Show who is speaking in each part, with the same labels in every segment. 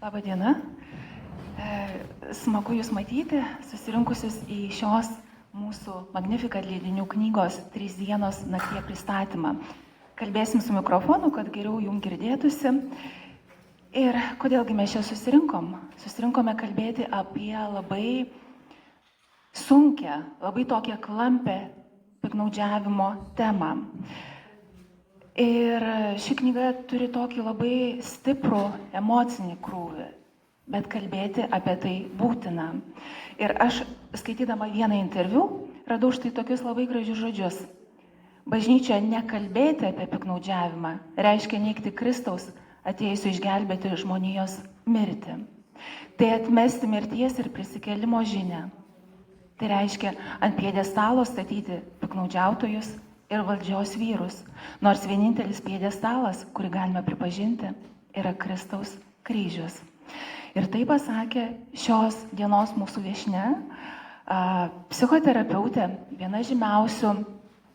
Speaker 1: Labą dieną. Smagu Jūs matyti, susirinkusius į šios mūsų Magnificat leidinių knygos 3 dienos naktie pristatymą. Kalbėsim su mikrofonu, kad geriau Jums girdėtųsi. Ir kodėlgi mes čia susirinkom? Susirinkome kalbėti apie labai sunkią, labai tokią klampę piktnaudžiavimo temą. Ir ši knyga turi tokį labai stiprų emocinį krūvį, bet kalbėti apie tai būtina. Ir aš, skaitydama vieną interviu, radau štai tokius labai gražius žodžius. Bažnyčioje nekalbėti apie piktnaudžiavimą reiškia neigti Kristaus atėjusio išgelbėti žmonijos mirtį. Tai atmesti mirties ir prisikėlimo žinią. Tai reiškia ant pjedestalo statyti piktnaudžiautojus ir valdžios vyrus, nors vienintelis pjedestalas, kurį galime pripažinti, yra Kristaus kryžius. Ir tai pasakė šios dienos mūsų viešnia, psichoterapeutė, viena žymiausių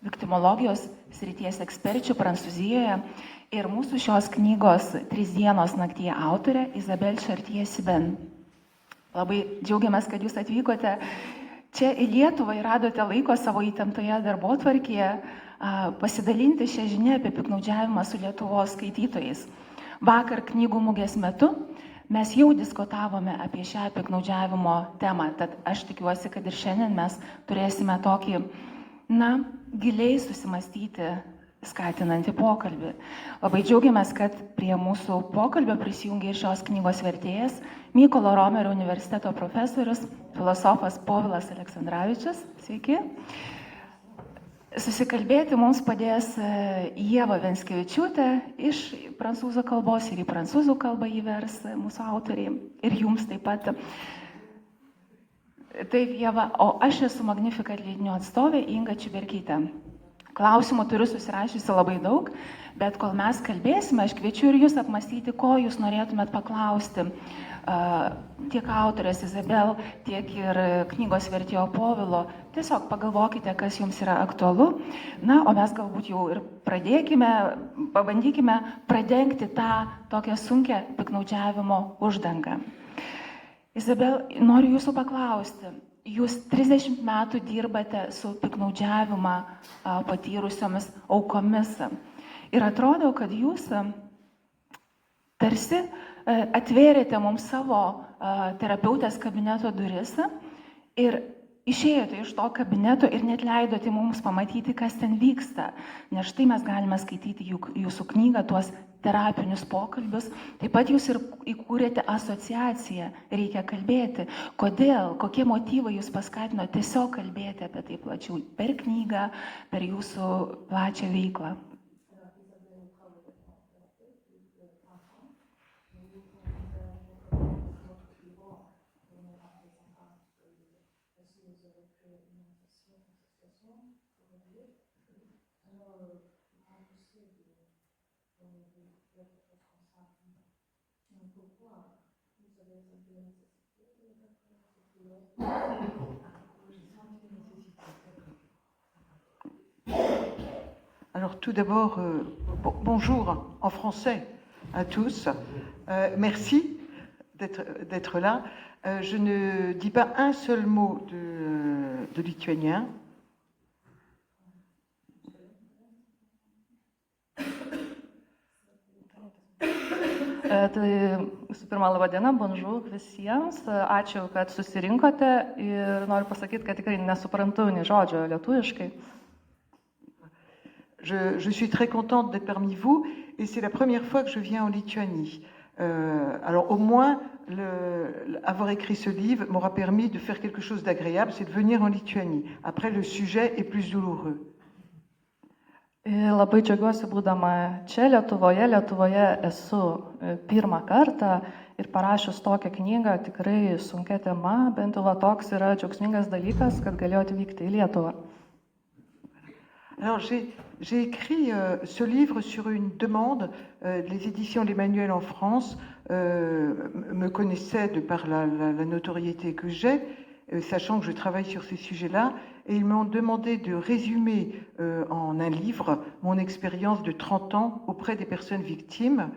Speaker 1: viktimologijos srities eksperčių Prancūzijoje ir mūsų šios knygos 3 dienos naktyje autorė Isabelle Chartier-Sibin. Labai džiaugiamės, kad Jūs atvykote čia į Lietuvą ir radote laiko savo įtemptoje darbotvarkėje pasidalinti šią žinią apie piktnaudžiavimą su Lietuvos skaitytojais. Vakar knygų mugės metu mes jau diskutavome apie šią piktnaudžiavimo temą, tad aš tikiuosi, kad ir šiandien mes turėsime tokį, giliai susimastyti, skatinantį pokalbį. Labai džiaugiamės, kad prie mūsų pokalbio prisijungė ir šios knygos vertėjas, Mykolo Romerio universiteto profesorius, filosofas Povilas Aleksandravičius. Sveiki. Susikalbėti mums padės Ieva Venskevičiūtė iš prancūzų kalbos ir į prancūzų kalbą įvers mūsų autoriai ir jums taip pat. Taip, Ieva, o aš esu Magnificat leidinių atstovė Inga Čiuberkytė. Klausimų turiu susirašysi labai daug, bet kol mes kalbėsime, aš kviečiu ir jūs apmastyti, ko jūs norėtumėt paklausti. Tiek autorės Isabel, tiek ir knygos vertėjo Povilo. Tiesiog pagalvokite, kas jums yra aktualu. O mes galbūt jau ir pabandykime pradengti tą tokią sunkią piktnaudžiavimo uždangą. Isabel, noriu jūsų paklausti. Jūs 30 metų dirbate su piktnaudžiavimą patyrusiomis aukomis. Ir atrodo, kad jūs tarsi atvėrėte mums savo terapeutės kabineto duris ir išėjote iš to kabineto ir net leidote mums pamatyti, kas ten vyksta. Nes štai mes galime skaityti jūsų knygą, tuos terapinius pokalbius. Taip pat jūs ir įkūrėte asociaciją, reikia kalbėti. Kodėl, kokie motyvai jūs paskatino tiesiog kalbėti apie tai plačiau per knygą, per jūsų plačią veiklą?
Speaker 2: Alors tout d'abord, bonjour en français à tous. Merci d'être là. Je ne dis pas un seul mot de lituanien.
Speaker 3: Tai visų pirma, laba diena, bonjour visiems, ačiū, kad susirinkote ir noriu pasakyti, kad tikrai nesuprantu nei žodžio lietuviškai.
Speaker 2: Je suis très contente d'être parmi vous et c'est la première fois que je viens en Lituanie. Alors au moins, avoir écrit ce livre m'aura permis de faire quelque chose d'agréable, c'est de venir en Lituanie. Après, le sujet est plus douloureux.
Speaker 3: Labai džiaugiuosi būdama čia Lietuvoje esu pirmą kartą ir parašius tokią knygą, tikrai sunkia tema, bent jau toks yra džiaugsmingas dalykas, kad galėjau atvykti į Lietuvą.
Speaker 2: Alors j'ai écrit ce livre sur une demande des éditions L'Emmanuel en France me connaissaient de par la notoriété que j'ai, sachant que je travaille sur ces sujets-là, et ils m'ont demandé de résumer en un livre mon expérience de 30 ans auprès des personnes victimes,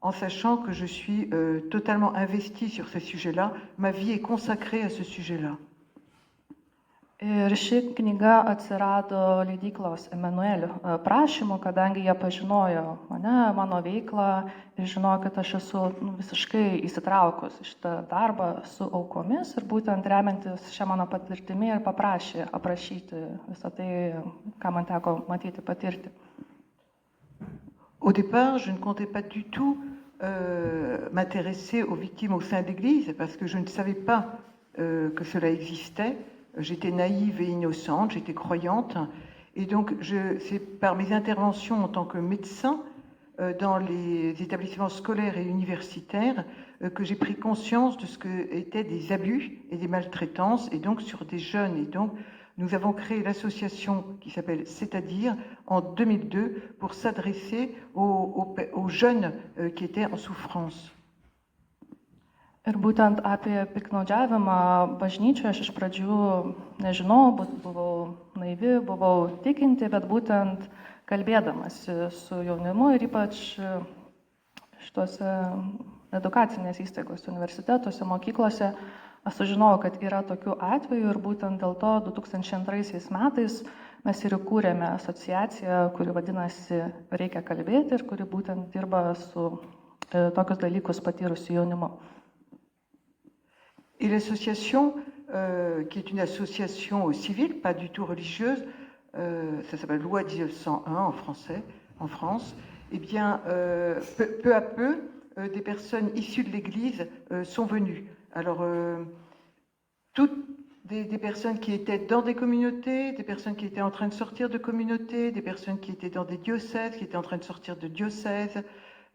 Speaker 2: en sachant que je suis totalement investie sur ces sujets-là. Ma vie est consacrée à ce sujet-là.
Speaker 3: Ir ši knyga atsirado leidyklos Emanuelio prašymu, kadangi jie pažinojo mane, mano veiklą ir žinojo, kad aš esu visiškai įsitraukus į šitą darbą su aukomis ir būtent remiantis šią mano patirtimį ir paprašė aprašyti visą tai, ką man teko matyti, patirti.
Speaker 2: Au départ, je ne comptais pas du tout m'intéresser aux victimes au sein de l'Église parce que je ne savais pas que cela existait. J'étais naïve et innocente, j'étais croyante. Et donc, c'est par mes interventions en tant que médecin dans les établissements scolaires et universitaires que j'ai pris conscience de ce qu'étaient des abus et des maltraitances, et donc sur des jeunes. Et donc, nous avons créé l'association qui s'appelle C'est-à-dire en 2002 pour s'adresser aux jeunes qui étaient en souffrance.
Speaker 3: Ir būtent apie piktnaudžiavimą bažnyčioje aš iš pradžių nežinau, buvau naivi, buvau tikinti, bet būtent kalbėdamasi su jaunimu ir ypač šituose edukacinės įstaigose, universitetuose, mokyklose, aš sužinojau, kad yra tokių atvejų ir būtent dėl to 2002 metais mes ir įkūrėme asociaciją, kuri vadinasi Reikia kalbėti ir kuri būtent dirba su tokius dalykus patyrusiu jaunimu.
Speaker 2: Et l'association, qui est une association civile, pas du tout religieuse, ça s'appelle Loi 1901 en France, eh bien, peu à peu, des personnes issues de l'Église sont venues. Alors, toutes des personnes qui étaient dans des communautés, des personnes qui étaient en train de sortir de communautés, des personnes qui étaient dans des diocèses, qui étaient en train de sortir de diocèses,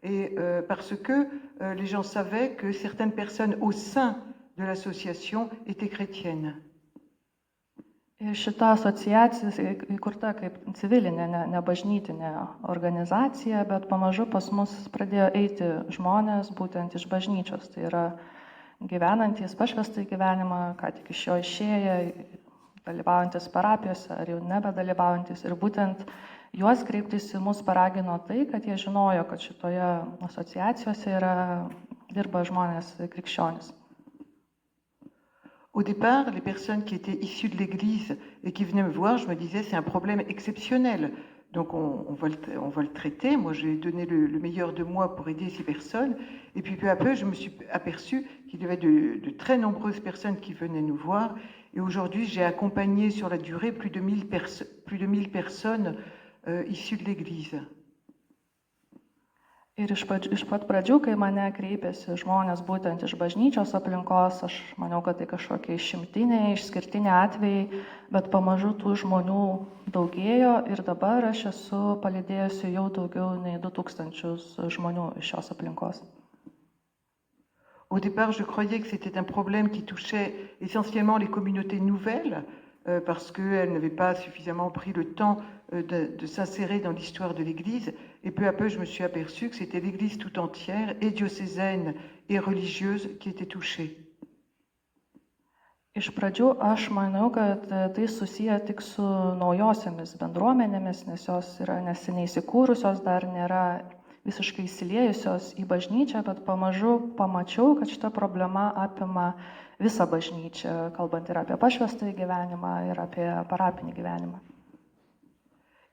Speaker 2: et parce que les gens savaient que certaines personnes au sein de l'association étaient chrétiennes.
Speaker 3: Ir šita asociacija įkurta kaip civilinė, ne bažnytinė organizacija, bet pamažu pas mus pradėjo eiti žmonės būtent iš bažnyčios. Tai yra gyvenantys pašvestą gyvenimą, ką tik iš jo išėję, dalyvaujantis parapijose ar jau nebedalyvaujantis. Ir būtent juos kreiptis į mus paragino tai, kad jie žinojo, kad šitoje asociacijose dirba žmonės krikščionys.
Speaker 2: Au départ, les personnes qui étaient issues de l'Église et qui venaient me voir, je me disais c'est un problème exceptionnel. Donc on va le traiter. Moi, j'ai donné le meilleur de moi pour aider ces personnes. Et puis peu à peu, je me suis aperçue qu'il y avait de très nombreuses personnes qui venaient nous voir. Et aujourd'hui, j'ai accompagné sur la durée plus de 1000 personnes issues de l'Église.
Speaker 3: Ir iš pat pradžių, kai mane kreipėsi žmonės būtent iš bažnyčios aplinkos, aš maniau, kad tai kažkokie išimtiniai, išskirtiniai atvejai, bet pamažu tų žmonių daugėjo ir dabar aš esu palydėjusi jau daugiau nei 2000 žmonių iš šios aplinkos.
Speaker 2: Au départ, je croyais que c'était un problème qui touchait essentiellement les communautés nouvelles, parce qu'elles n'avaient pas suffisamment pris le temps de s'insérer dans l'histoire de l'Église. Et peu à peu, je me suis aperçue que c'était l'Église tout entière, et diocésaine et religieuse, qui était touchée.
Speaker 3: Iš pradžių aš maniau, kad tai susiję tik su naujosiamis bendruomenėmis, nes jos yra neseniai įsikūrusios, dar nėra visiškai įsiliejusios į bažnyčią, bet pamažu pamačiau, kad šita problema apima visą bažnyčią, kalbant ir apie pašvestąjį gyvenimą, ir apie parapinį gyvenimą.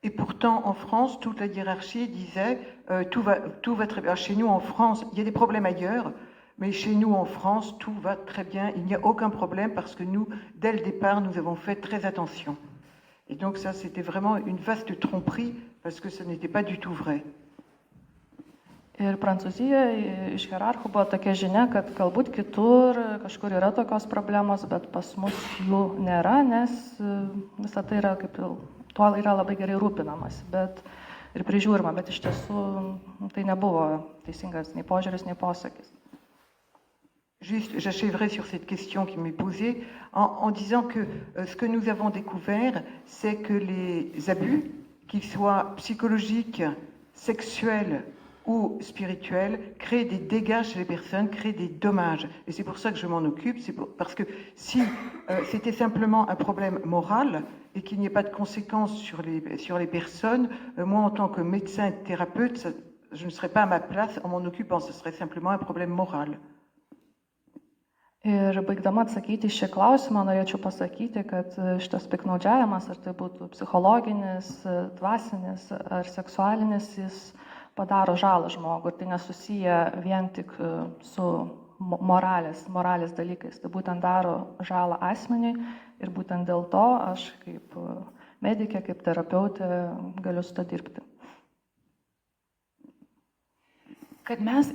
Speaker 2: Et pourtant, en France, toute la hiérarchie disait tout va très bien. Chez nous, en France, il y a des problèmes ailleurs, mais chez nous, en France, tout va très bien. Il n'y a aucun problème parce que nous, dès le départ, nous avons fait très attention. Et donc ça, c'était vraiment une vaste tromperie parce que ce n'était pas du tout vrai.
Speaker 3: Ir Prancūzijoje iš hierarchų buvo tokia žinia, kad galbūt kitur kažkur yra tokios problemos, bet pas mus jų nėra, nes visa tai yra kaip tuo yra labai gerai rūpinamas, bet ir prižiūrima, bet iš tiesų tai nebuvo teisingas nei požiūris, nei posakis.
Speaker 2: Juste, j'achèverai sur cette question qui m'est posée en disant que ce que nous avons découvert, c'est que les abus, qu'ils soient psychologiques, sexuels ou spirituel crée des dégâts chez les personnes, crée des dommages. Et c'est pour ça que je m'en occupe, parce que si c'était simplement un problème moral et qu'il n'y ait pas de conséquences sur les personnes, moi en tant que médecin et thérapeute, je ne serais pas à ma place en m'en occupant, ce serait simplement un problème moral.
Speaker 3: Ir baigdama atsakyti į šį klausimą, norėčiau pasakyti, kad šitas piknaudžiavimas, ar tai būtų psichologinis, dvasinis ar seksualinis, jis padaro žalą žmogui. Ir tai nesusiję vien tik su moralės dalykais. Tai būtent daro žalą asmeniui ir būtent dėl to aš kaip medikė, kaip terapeutė galiu su to dirbti.
Speaker 1: Kad mes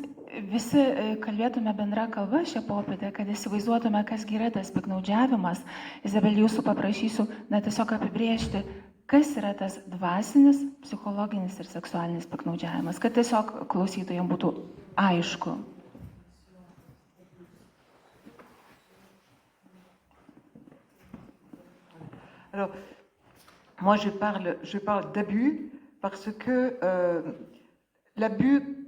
Speaker 1: visi kalbėtume bendrą kalbą šią popietę, kad įsivaizduotume, kas yra tas piknaudžiavimas. Izabel, jūsų paprašysiu tiesiog apibrėžti, kas yra tas dvasinis, psichologinis ir seksualinis piknaudžiavimas, kad tiesiog klausytojams būtų aišku.
Speaker 2: Alors, moi je parle d'abus parce que l'abus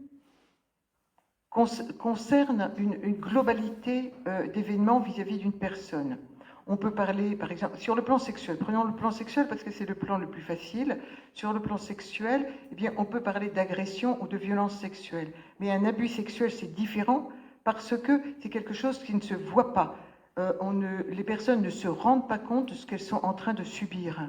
Speaker 2: concerne une globalité d'événements vis-à-vis d'une personne. On peut parler, par exemple, sur le plan sexuel. Prenons le plan sexuel parce que c'est le plan le plus facile. Sur le plan sexuel, eh bien, on peut parler d'agression ou de violence sexuelle. Mais un abus sexuel, c'est différent parce que c'est quelque chose qui ne se voit pas. Les personnes ne se rendent pas compte de ce qu'elles sont en train de subir.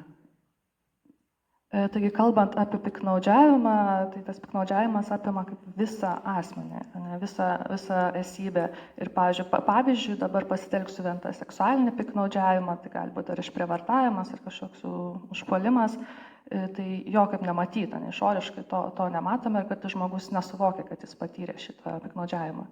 Speaker 3: Taigi, kalbant apie piknaudžiavimą, tai tas piknaudžiavimas apima kaip visą asmenį, visą esybę. Ir, pavyzdžiui, dabar pasitelksiu vien tą seksualinį piknaudžiavimą, tai gali būti ar išprievartavimas, ar kažkoks užpuolimas, tai jo kaip nematyta, išoriškai to nematome ir kad žmogus nesuvokia, kad jis patyrė šitą piknaudžiavimą.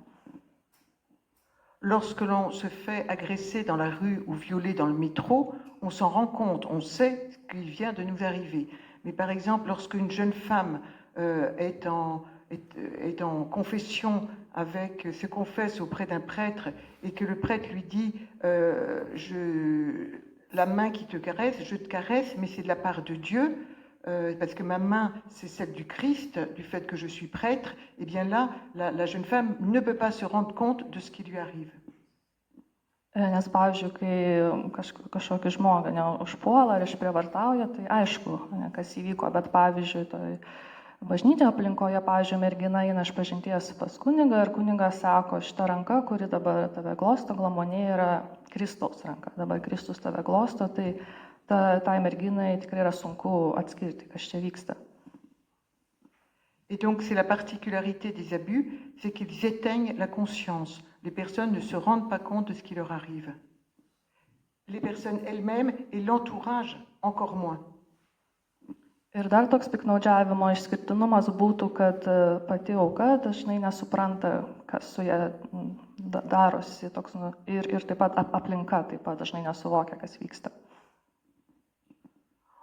Speaker 2: Lorsque l'on se fait agresser dans la rue ou violer dans le métro, on s'en rend compte, on sait ce qui vient de nous arriver. Mais par exemple, lorsqu'une jeune femme est en confession se confesse auprès d'un prêtre et que le prêtre lui dit la main qui te caresse, je te caresse, mais c'est de la part de Dieu, parce que ma main, c'est celle du Christ, du fait que je suis prêtre, et bien là, la jeune femme ne peut pas se rendre compte de ce qui lui arrive.
Speaker 3: Nes, pavyzdžiui, kai kažkokį žmogą užpuola ar išprievartauja, tai aišku, kas įvyko, bet pavyzdžiui, bažnyčioje aplinkoje, pavyzdžiui, mergina eina išpažinties pas kunigą ir kunigas sako, šita ranka, kuri dabar tave glosto, glamonė yra Kristaus ranka, dabar Kristus tave glosto, tai tai merginai tikrai yra sunku atskirti, kas čia vyksta.
Speaker 2: Et donc, c'est la particularité des abus, c'est qu'ils éteignent la conscience. Les personnes ne se rendent pas compte de ce qui leur arrive. Les personnes elles-mêmes et l'entourage encore moins.
Speaker 3: Ir dar toks piknaudžiavimo išskirtinumas būtų, kad pati auka dažnai nesupranta, kas su ja darosi, ir taip pat aplinka taip pat dažnai nesuvokia, kas vyksta.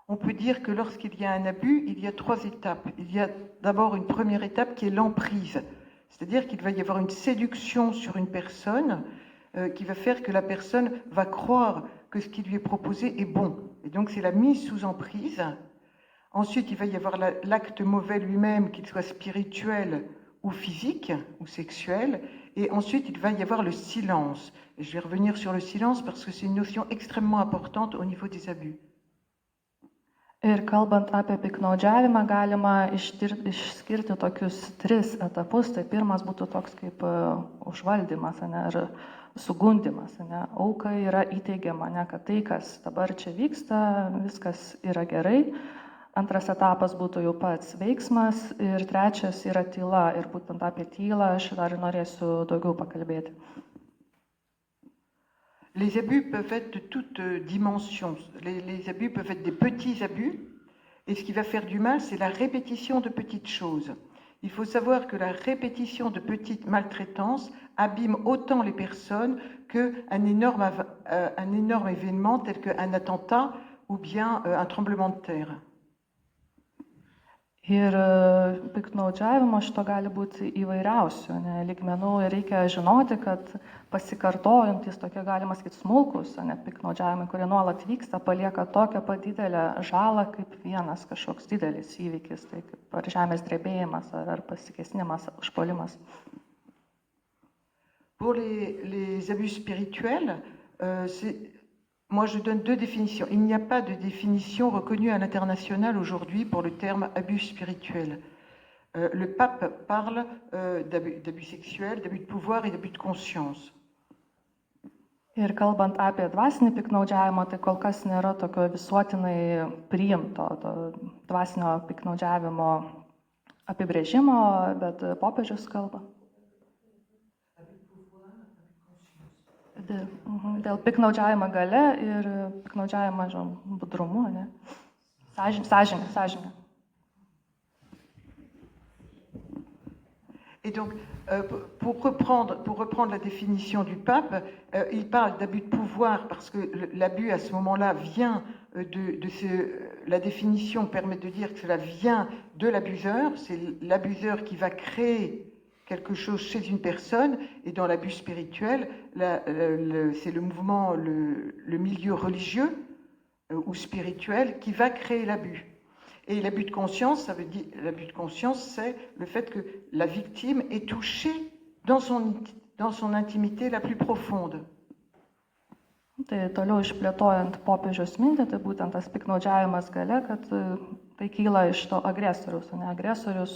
Speaker 2: On peut dire que lorsqu'il y a un abus, il y a 3 étapes. Il y a d'abord une première étape qui est l'emprise. C'est-à-dire qu'il va y avoir une séduction sur une personne qui va faire que la personne va croire que ce qui lui est proposé est bon. Et donc c'est la mise sous emprise. Ensuite, il va y avoir l'acte mauvais lui-même, qu'il soit spirituel ou physique ou sexuel. Et ensuite, il va y avoir le silence. Et je vais revenir sur le silence parce que c'est une notion extrêmement importante au niveau des abus.
Speaker 3: Ir kalbant apie piknaudžiavimą, galima išskirti tokius 3 etapus. Tai pirmas būtų toks kaip užvaldymas, ar sugundymas. Aukai yra įteigiama, kad tai, kas dabar čia vyksta, viskas yra gerai. Antras etapas būtų jau pats veiksmas. Ir trečias yra tyla. Ir būtent apie tylą aš dar norėsiu daugiau pakalbėti.
Speaker 2: Les abus peuvent être de toutes dimensions. Les abus peuvent être des petits abus. Et ce qui va faire du mal, c'est la répétition de petites choses. Il faut savoir que la répétition de petites maltraitances abîme autant les personnes qu'un énorme événement tel qu'un attentat ou bien un tremblement de terre.
Speaker 3: Ir piktnaudžiavimo šito gali būti įvairiausių lygmenų ir reikia žinoti, kad pasikartojantis tokie, galima sakyti, smulkus piktnaudžiavimai, kurie nuolat vyksta, palieka tokią pat didelę žalą kaip vienas kažkoks didelis įvykis, tai kaip ar žemės drebėjimas, ar pasikėsinimas, užpuolimas.
Speaker 2: Pour les abus spirituels, moi je donne deux définitions. Il n'y a pas de définition reconnue à l'international aujourd'hui pour le terme abus spirituel. Le pape parle d'abus sexuels, d'abus de pouvoir et d'abus de conscience.
Speaker 3: Ir kalbant apie dvasinį piktnaudžiavimą, tai kol kas nėra tokio visuotinai priimto dvasinio piktnaudžiavimo apibrėžimo, bet popiežius kalba. Dėl piktnaudžiavimo gale ir piktnaudžiavimo budrumu, sąžinė.
Speaker 2: Et donc, pour reprendre la définition du pape, il parle d'abus de pouvoir parce que l'abus à ce moment-là vient la définition permet de dire que cela vient de l'abuseur, c'est l'abuseur qui va créer quelque chose chez une personne, et dans l'abus spirituel, c'est le mouvement, le milieu religieux ou spirituel qui va créer l'abus. Et l'abus de conscience, ça veut dire, l'abus de conscience, c'est le fait que la victime est touchée dans son intimité la plus profonde.
Speaker 3: Tai toliau išplėtojant popiežiaus mintį, tai būtent tas piktnaudžiavimas gale, kad tai kyla iš to agresoriaus. Agresorius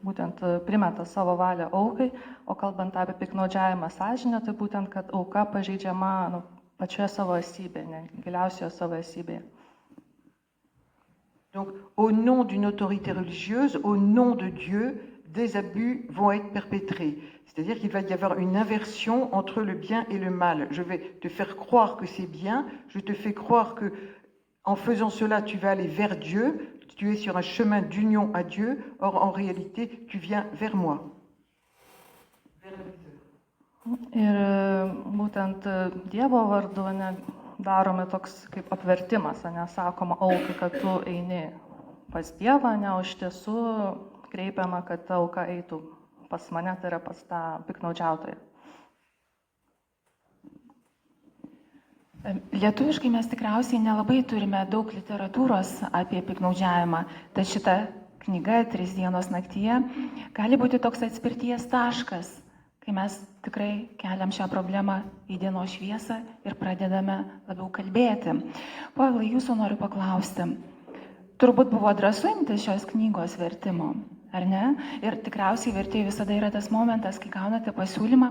Speaker 3: būtent primeta savo valią aukai, o kalbant apie piktnaudžiavimą sąžinę, tai būtent, kad auka pažeidžiama pačioje savo esybėje, giliausioje savo esybėje.
Speaker 2: Donc, au nom d'une autorité religieuse, au nom de Dieu, des abus vont être perpétrés. C'est-à-dire qu'il va y avoir une inversion entre le bien et le mal. Je vais te faire croire que c'est bien, je te fais croire que en faisant cela, tu vas aller vers Dieu, tu es sur un chemin d'union à Dieu, or en réalité, tu viens vers moi.
Speaker 3: Ir būtent Dievo vardu darome toks kaip apvertimas, sakoma aukai, kad tu eini pas Dievą, o iš tiesų kreipiama, kad ta auka eitų pas mane, tai yra pas tą piktnaudžiautoją.
Speaker 1: Lietuviškai mes tikriausiai nelabai turime daug literatūros apie piktnaudžiavimą, tad šita knyga 3 dienos naktyje gali būti toks atspirties taškas, kai mes tikrai keliam šią problemą į dienos šviesą ir pradedame labiau kalbėti. Povilai, jūsų noriu paklausti. Turbūt buvo drąsu imtis šios knygos vertimo, ar ne? Ir tikriausiai vertėjai visada yra tas momentas, kai gaunate pasiūlymą,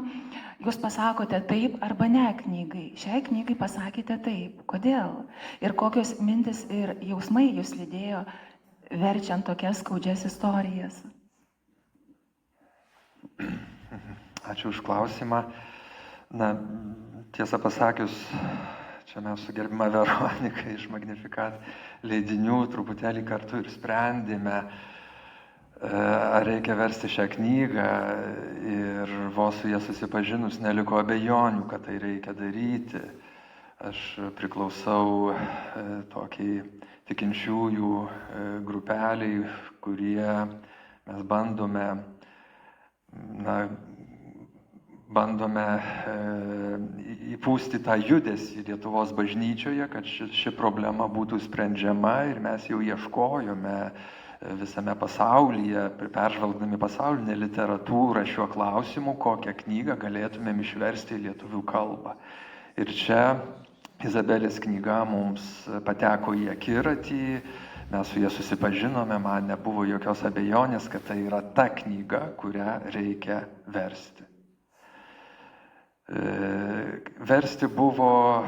Speaker 1: jūs pasakote taip arba ne knygai. Šiai knygai pasakėte taip. Kodėl? Ir kokios mintis ir jausmai jūs lydėjo verčiant tokias skaudžias istorijas?
Speaker 4: Ačiū už klausimą. Na, tiesą pasakius, čia mes su gerbima Veronika iš Magnificat leidinių truputėlį kartu ir sprendėme, ar reikia versti šią knygą, ir vos su ją susipažinus neliko abejonių, kad tai reikia daryti. Aš priklausau tokiai tikinčiųjų grupeliai, kurie mes bandome įpūsti tą judesį Lietuvos bažnyčioje, kad ši problema būtų sprendžiama, ir mes jau ieškojome visame pasaulyje, peržvelgdami pasaulinę literatūrą šiuo klausimu, kokią knygą galėtumėm išversti į lietuvių kalbą. Ir čia Izabelės knyga mums pateko į akiratį, mes su ja susipažinome, man nebuvo jokios abejonės, kad tai yra ta knyga, kurią reikia versti. Versti buvo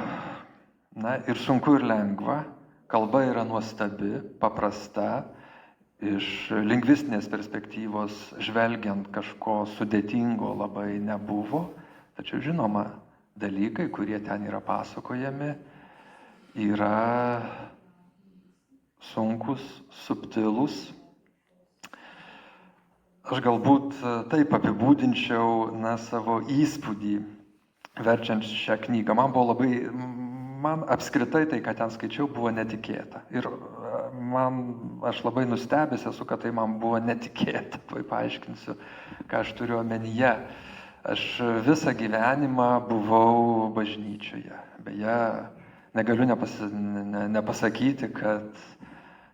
Speaker 4: ir sunku, ir lengva. Kalba yra nuostabi, paprasta. Iš lingvistinės perspektyvos žvelgiant kažko sudėtingo labai nebuvo. Tačiau žinoma, dalykai, kurie ten yra pasakojami, yra sunkus, subtilus. Aš galbūt taip apibūdinčiau savo įspūdį verčiant šią knygą. Man apskritai tai, ką ten skaičiau, buvo netikėta. Ir aš labai nustebęs esu, kad tai man buvo netikėta, tuoj paaiškinsiu, ką aš turiu omenyje. Aš visą gyvenimą buvau bažnyčioje. Beje, negaliu nepasakyti, kad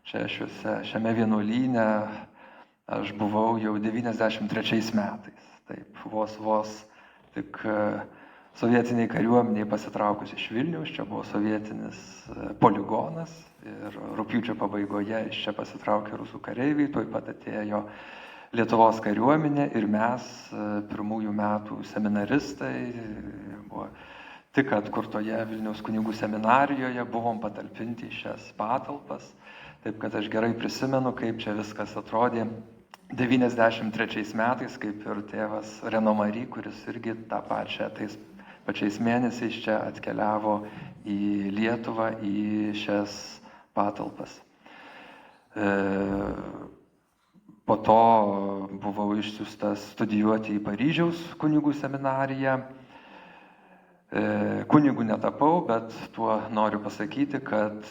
Speaker 4: čia šiame vienuolyne aš buvau jau 93 metais. Taip, vos tik sovietiniai kariuomeniai pasitraukus iš Vilniaus, čia buvo sovietinis poligonas ir rugpjūčio pabaigoje iš čia pasitraukė rusų kareiviai, tuoj pat atėjo Lietuvos kariuomenė ir mes, pirmųjų metų seminaristai, buvo tik atkurtoje Vilniaus kunigų seminarijoje, buvom patalpinti į šias patalpas, taip kad aš gerai prisimenu, kaip čia viskas atrodė 93 metais, kaip ir tėvas Reno Mary, kuris irgi tą tais pačiais mėnesiais čia atkeliavo į Lietuvą, į šias patalpas. Po to buvau išsiųstas studijuoti į Paryžiaus kunigų seminariją. Kunigų netapau, bet tuo noriu pasakyti, kad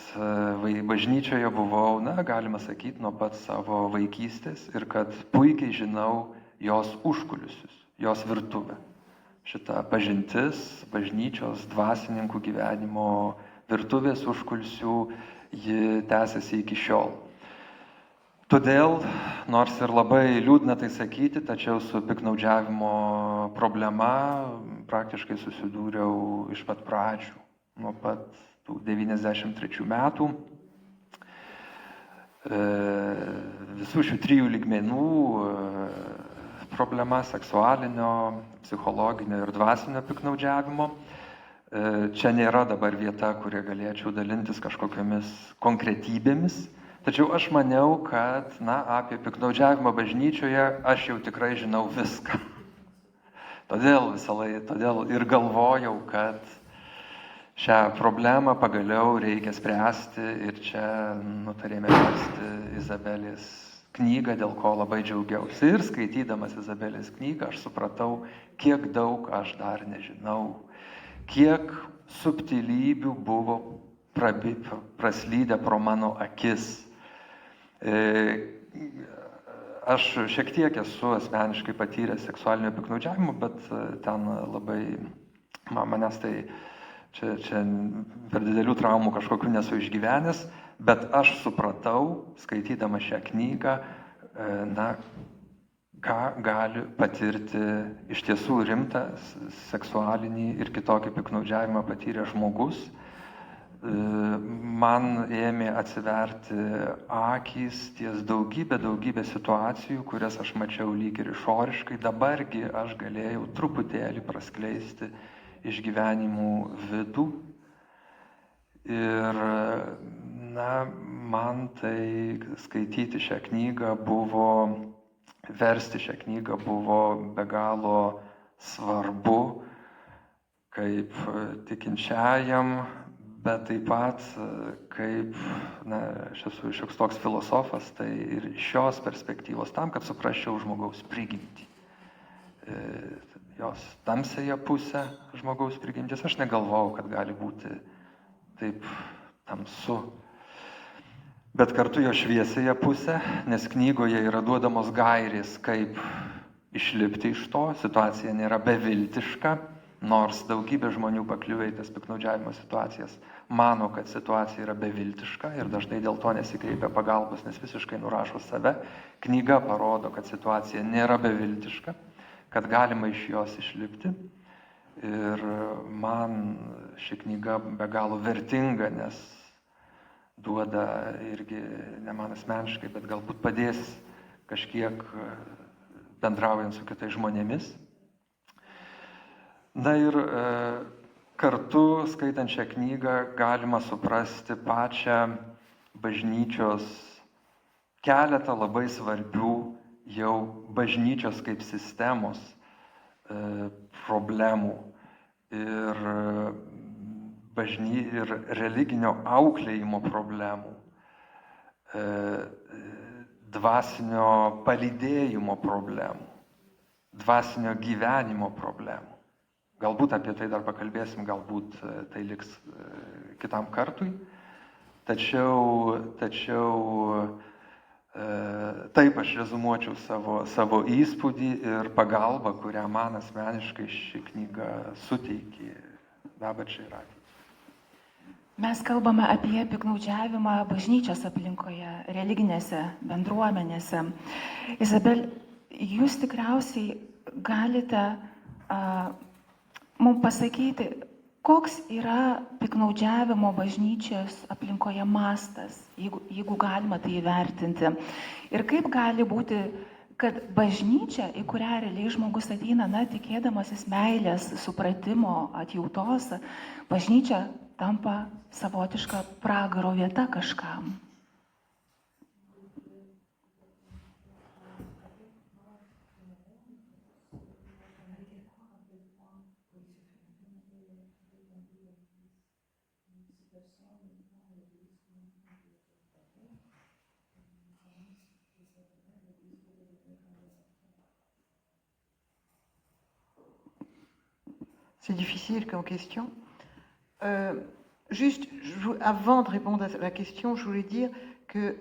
Speaker 4: bažnyčioje buvau, galima sakyti, nuo pat savo vaikystės ir kad puikiai žinau jos užkulisius, jos virtuvę. Šita pažintis bažnyčios dvasininkų gyvenimo virtuvės užkulisių, ji tęsiasi iki šiol. Todėl, nors ir labai liūdna tai sakyti, tačiau su piktnaudžiavimo problema praktiškai susidūriau iš pat pradžių, nuo pat tų 93 metų. Visų šių 3 lygmenų problema seksualinio, psichologinio ir dvasinio piktnaudžiavimo. Čia nėra dabar vieta, kurie galėčiau dalintis kažkokiamis konkretybėmis. Tačiau aš maniau, kad apie piktnaudžiavimą bažnyčioje aš jau tikrai žinau viską. Todėl ir galvojau, kad šią problemą pagaliau reikia spręsti ir čia nutarėme versti Izabelės knygą, dėl ko labai džiaugiausi. Ir skaitydamas Izabelės knygą aš supratau, kiek daug aš dar nežinau, kiek subtilybių buvo praslydę pro mano akis. Aš šiek tiek esu asmeniškai patyręs seksualinio piktnaudžiavimo, bet ten labai manęs tai čia per didelių traumų kažkokių nesu išgyvenęs, bet aš supratau, skaitydama šią knygą, ką gali patirti iš tiesų rimtą seksualinį ir kitokį piktnaudžiavimą patyręs žmogus. Man ėmė atsiverti akys ties daugybė situacijų, kurias aš mačiau lyg ir išoriškai. Dabargi aš galėjau truputėlį praskleisti išgyvenimų vidų. Ir man tai skaityti šią knygą buvo, versti šią knygą buvo be galo svarbu, kaip tikinčiajam, bet taip pat, kaip, aš esu šioks toks filosofas, tai ir šios perspektyvos tam, kad suprasčiau žmogaus prigimtį. Jos tamsiąją pusę žmogaus prigimties, aš negalvojau, kad gali būti taip tamsu. Bet kartu jo šviesiąją pusę, nes knygoje yra duodamos gairės, kaip išlipti iš to, situacija nėra beviltiška. Nors daugybė žmonių pakliuvę į tas piktnaudžiavimo situacijas mano, kad situacija yra beviltiška ir dažnai dėl to nesikreipia pagalbos, nes visiškai nurašo save. Knyga parodo, kad situacija nėra beviltiška, kad galima iš jos išlipti. Ir man ši knyga be galo vertinga, nes duoda irgi, ne man asmeniškai, bet galbūt padės kažkiek bendraujant su kitais žmonėmis. Ir kartu, skaitant šią knygą, galima suprasti pačią bažnyčios keletą labai svarbių jau bažnyčios kaip sistemos problemų ir religinio auklėjimo problemų, dvasinio palydėjimo problemų, dvasinio gyvenimo problemų. Galbūt apie tai dar pakalbėsim, galbūt tai liks kitam kartui. Tačiau taip aš rezumuočiau savo įspūdį ir pagalbą, kurią man asmeniškai ši knyga suteikė dabarčiai ir ateičiai.
Speaker 1: Mes kalbame apie piktnaudžiavimą bažnyčios aplinkoje, religinėse bendruomenėse. Izabel, jūs tikriausiai galite mums pasakyti, koks yra piktnaudžiavimo bažnyčios aplinkoje mastas, jeigu galima tai įvertinti. Ir kaip gali būti, kad bažnyčia, į kurią realiai žmogus ateina, tikėdamasis meilės, supratimo, atjautos, bažnyčia tampa savotiška pragaro vieta kažkam.
Speaker 2: C'est difficile comme question. Juste, avant de répondre à la question, je voulais dire que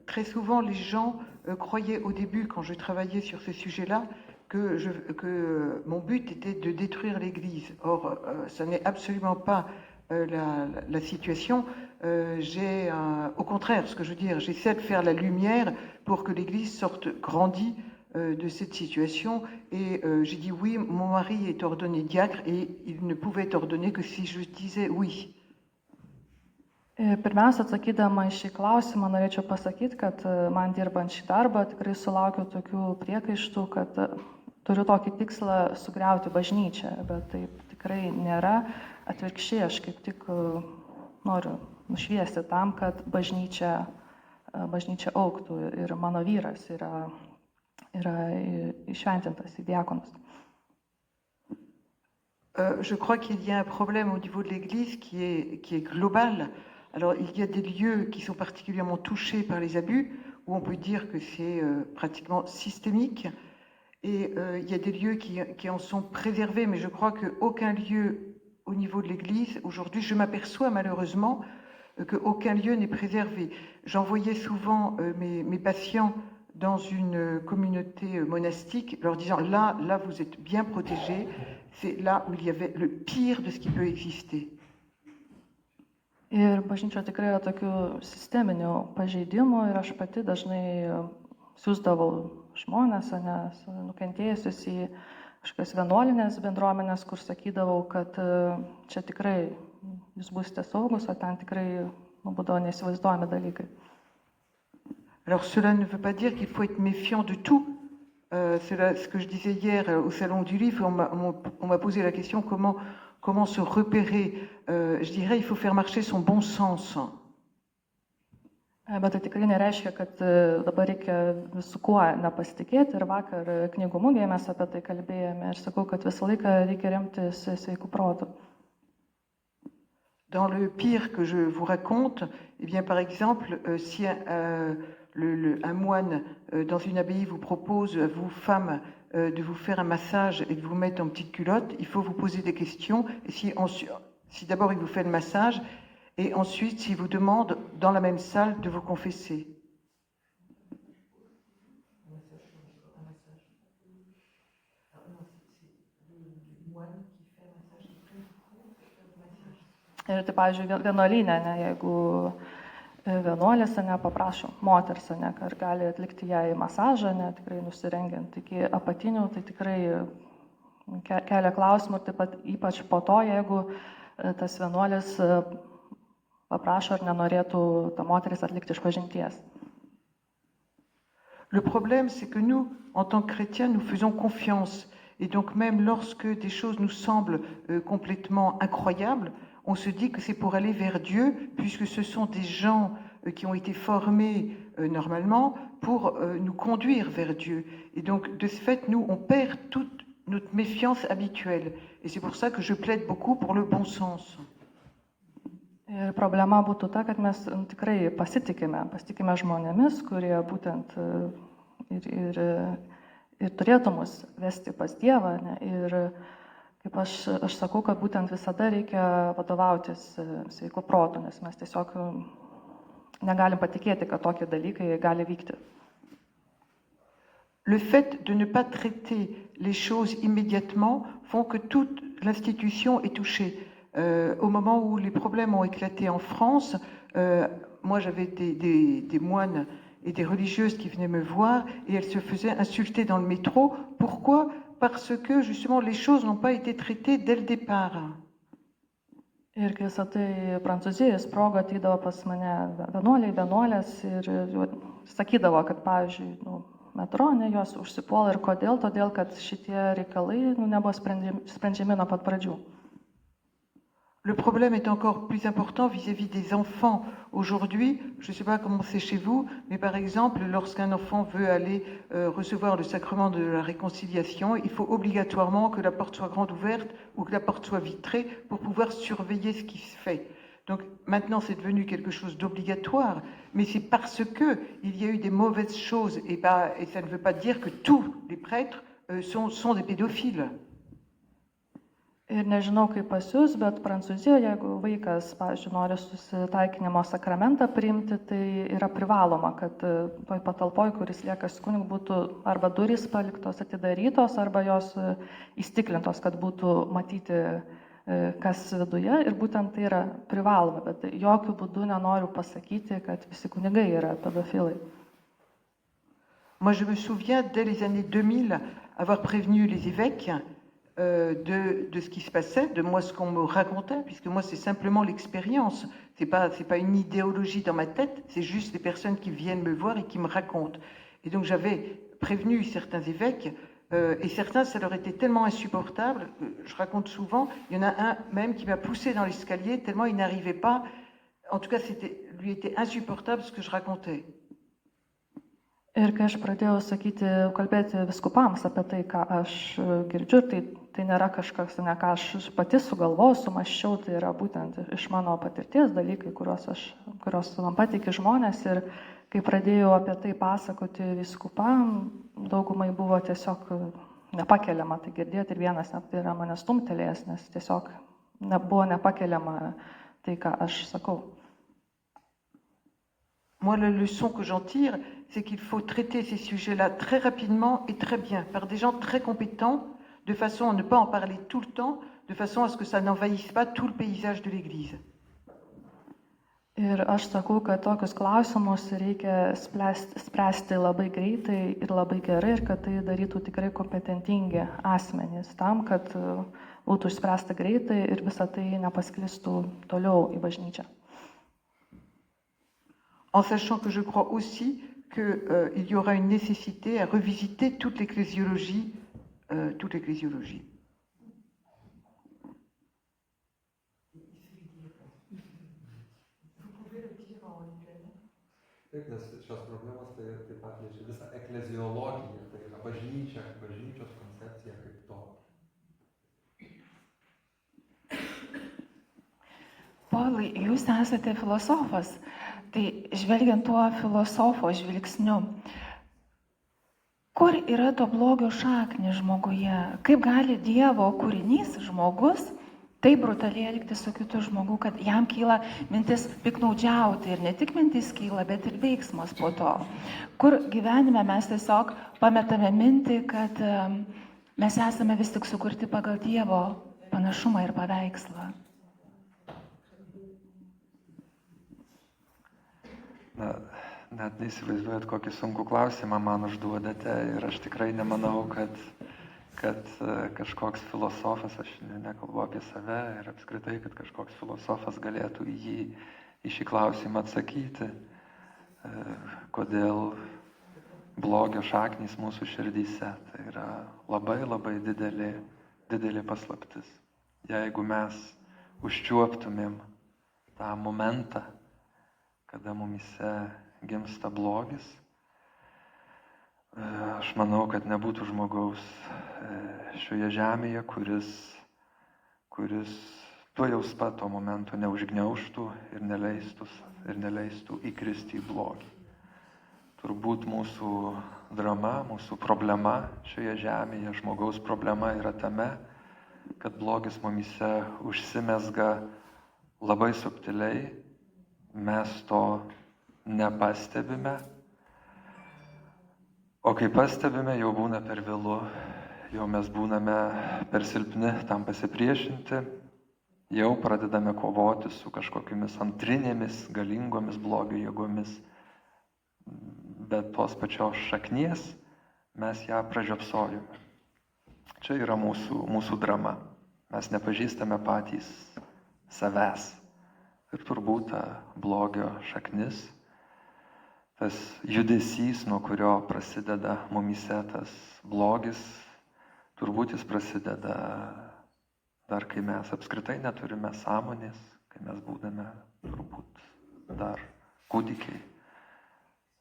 Speaker 2: très souvent les gens croyaient au début, quand je travaillais sur ce sujet-là, que mon but était de détruire l'Église. Or, ça n'est absolument pas la situation. Au contraire, ce que je veux dire, j'essaie de faire la lumière pour que l'Église sorte grandie de cette situation. Et j'ai dit oui, mon mari est ordonné diacre et il ne pouvait être ordonné que si je disais oui.
Speaker 3: Pirmiausia, atsakydama į šį klausimą, norėčiau pasakyti, kad man dirbant šį darbą tikrai sulaukiu tokių priekaištų, kad turiu tokį tikslą sugriauti bažnyčią, bet taip tikrai nėra. Atvirkščiai, aš kaip tik noriu nušviesti tam, kad bažnyčia augtų ir mano vyras yra įšventintas į diakonus.
Speaker 2: Je crois qu'il y a un problème au niveau de l'Église qui est global. Alors, il y a des lieux qui sont particulièrement touchés par les abus, où on peut dire que c'est pratiquement systémique. Et il y a des lieux qui en sont préservés, mais je crois qu'aucun lieu au niveau de l'Église, aujourd'hui, je m'aperçois malheureusement qu'aucun lieu n'est préservé. J'envoyais souvent mes patients dans une communauté monastique, leur disant là, vous êtes bien protégés, c'est là où il y avait le pire de ce qui peut exister.
Speaker 3: Ir bažnyčia tikrai yra tokių sisteminių pažeidimų ir aš pati dažnai siūsdavau žmonės, nukentėjusius į kažkokias vienuolinės bendruomenės, kur sakydavau, kad čia tikrai jūs būsite saugus, o ten tikrai būdavo neįsivaizduojami dalykai.
Speaker 2: Alors cela ne veut pas dire qu'il faut être méfiant de tout. C'est ce que je disais hier au Salon du Livre, on m'a posé la question comment se repérer. Je dirais il faut faire marcher son bon sens.
Speaker 3: Bet tai tikrai nereiškia, kad dabar reikia visų kuo nepasitikėti. Ir vakar knygų mugėje mes apie tai kalbėjome ir sakau, kad visą laiką reikia remtis sveikų protų.
Speaker 2: Dans le pire que je vous raconte, eh bien, par exemple, si un moine dans une abbaye vous propose, vous femmes, de vous faire un massage et de vous mettre en petite culotte, il faut vous poser des questions. Et si d'abord il vous fait le massage, et ensuite s'il vous demande dans la même salle de vous confesser.
Speaker 3: Ir tai, pavyzdžiui, vienuolyne, jeigu vienuolės paprašo moters, ar gali atlikti jai masažą, tikrai nusirengiant iki apatinių, tai tikrai kelia klausimų ir taip pat ypač po to, jeigu tas vienuolis paprašo ar nenorėtų ta moteris atlikti išpažinties.
Speaker 2: Le problème, c'est que nous, en tant que chrétiens, nous faisons confiance. Et donc même lorsque des choses nous semblent complètement incroyables, on se dit que c'est pour aller vers Dieu, puisque ce sont des gens qui ont été formés normalement pour nous conduire vers Dieu. Et donc, de ce fait, nous, on perd toute notre méfiance habituelle. Et c'est pour ça que je plaide beaucoup pour le bon sens.
Speaker 3: Ir problema būtų ta, kad mes tikrai pasitikime žmonėmis, kurie būtent ir turėtų mus vesti pas Dievą. Ir kaip aš sakau, kad būtent visada reikia vadovautis sveiku protu, nes mes tiesiog negalim patikėti, kad tokie dalykai gali vykti.
Speaker 2: Le fait de ne pas traiter les choses immédiatement font que toute l'institution est touchée. Au moment où les problèmes ont éclaté en France, moi j'avais des moines et des religieuses qui venaient me voir et elles se faisaient insulter dans le métro. Pourquoi ? Parce que justement les choses n'ont pas été traitées dès le départ.
Speaker 3: Ir kai visą tai Prancūzijoje sprogo, ateidavo pas mane vienuolės ir sakydavo, kad, pavyzdžiui, metro, jos užsipuola ir kodėl, todėl, kad šitie reikalai nebuvo sprendžiami nuo pat pradžių.
Speaker 2: Le problème est encore plus important vis-à-vis des enfants. Aujourd'hui, je ne sais pas comment c'est chez vous, mais par exemple, lorsqu'un enfant veut aller recevoir le sacrement de la réconciliation, il faut obligatoirement que la porte soit grande ouverte ou que la porte soit vitrée pour pouvoir surveiller ce qui se fait. Donc maintenant, c'est devenu quelque chose d'obligatoire, mais c'est parce que il y a eu des mauvaises choses, et ça ne veut pas dire que tous les prêtres sont des pédophiles.
Speaker 3: Ir nežinau, kaip pas jūs, bet Prancūzijoje, jeigu vaikas, pavyzdžiui, nori susitaikinimo sakramentą priimti, tai yra privaloma, kad toj patalpoj, kuris lieka su kunigu, būtų arba durys paliktos atidarytos, arba jos įstiklintos, kad būtų matyti, kas viduje. Ir būtent tai yra privaloma, bet jokių būdų nenoriu pasakyti, kad visi kunigai yra pedofilai.
Speaker 2: Moi, je me souviens, dès les années 2000, avoir prévenu les évêques de ce qui se passait, de moi ce qu'on me racontait, puisque moi c'est simplement l'expérience, c'est pas une idéologie dans ma tête, c'est juste des personnes qui viennent me voir et qui me racontent. Et donc j'avais prévenu certains évêques, et certains ça leur était tellement insupportable, je raconte souvent, il y en a un même qui m'a poussé dans l'escalier tellement il n'arrivait pas, en tout cas lui était insupportable ce que je racontais.
Speaker 3: Ir kai aš pradėjau kalbėti viskupams apie tai, ką aš girdžiu, tai nėra kažkas, ne ką aš pati sugalvojau, sumąsčiau, tai yra būtent iš mano patirties dalykai, kurios man pateikė žmonės. Ir kai pradėjau apie tai pasakoti viskupam, daugumai buvo tiesiog nepakeliama tai girdėti ir vienas net yra mane stumtelėjęs, nes tiesiog buvo nepakeliama tai, ką aš sakau.
Speaker 2: Moi, la leçon que j'en tire, c'est qu'il faut traiter ces sujets-là très rapidement et très bien, par des gens très compétents, de façon à ne pas en parler tout le temps, de façon à ce que ça n'envahisse pas tout le paysage de l'Église.
Speaker 3: Ir aš sakau, kad tokius klausimus reikia spręsti labai greitai ir labai gerai, ir kad tai darytų tikrai kompetentingi asmenys, tam, kad būtų išspręsta greitai ir visa tai nepasklistų toliau į bažnyčią.
Speaker 2: En sachant que je crois aussi qu'il y aura une nécessité à revisiter toute l'ecclésiologie.
Speaker 4: Taip, nes šios problemos tai taip pat liečia visą ekleziologiją, tai yra bažnyčios koncepcija kaip to.
Speaker 1: Povilai, jūs esate filosofas, tai žvelgiant tuo filosofo žvilgsniu, kur yra to blogio šaknį žmoguje? Kaip gali Dievo kūrinys, žmogus, taip brutaliai elgtis su kitu žmogu, kad jam kyla mintis piknaudžiauti ir ne tik mintis kyla, bet ir veiksmas po to. Kur gyvenime mes tiesiog pametame mintį, kad mes esame vis tik sukurti pagal Dievo panašumą ir paveikslą.
Speaker 4: Na, net neįsivaizduojat, kokį sunkų klausimą man užduodate ir aš tikrai nemanau, kad kažkoks filosofas, aš nekalbu apie save ir apskritai, kad kažkoks filosofas galėtų į šį klausimą atsakyti, kodėl blogio šaknys mūsų širdyse. Tai yra labai labai didelė paslaptis. Jeigu mes užčiuoptumėm tą momentą, kada mumise gimsta blogis, aš manau, kad nebūtų žmogaus šioje žemėje, kuris tuojaus pat to momento neužgniaužtų ir neleistų įkristi į blogį. Turbūt mūsų drama, mūsų problema šioje žemėje, žmogaus problema yra tame, kad blogis mumise užsimezga labai subtiliai, mes to nepastebime, o kai pastebime, jau būna per vėlu, jau mes būname per silpni tam pasipriešinti, jau pradedame kovoti su kažkokiamis antrinėmis, galingomis blogio jėgomis, bet tos pačios šaknies mes ją pražiopsojame. Čia yra mūsų drama. Mes nepažįstame patys savęs. Ir turbūt ta blogio šaknis, tas judesys, nuo kurio prasideda mumyse tas blogis, turbūt jis prasideda dar kai mes apskritai neturime sąmonės, kai mes būdame turbūt dar kūdikiai.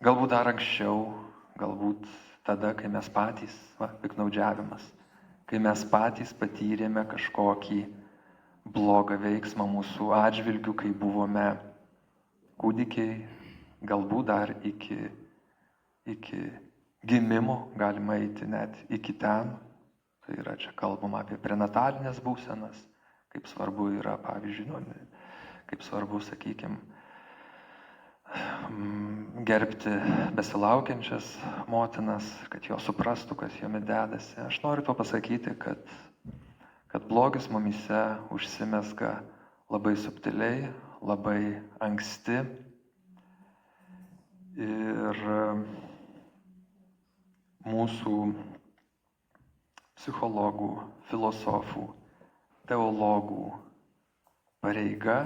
Speaker 4: Galbūt dar anksčiau, galbūt tada, kai mes patys, piknaudžiavimas, kai mes patys patyrėme kažkokį blogą veiksmą mūsų atžvilgių, kai buvome kūdikiai, galbūt dar iki gimimo, galima eiti net iki ten. Tai yra čia kalbama apie prenatalinės būsenas, kaip svarbu yra, pavyzdžiui, kaip svarbu, sakykime, gerbti besilaukiančias motinas, kad jos suprastų, kas jomis dedasi. Aš noriu to pasakyti, kad blogis mumyse užsimezga labai subtiliai, labai anksti ir mūsų psichologų, filosofų, teologų pareiga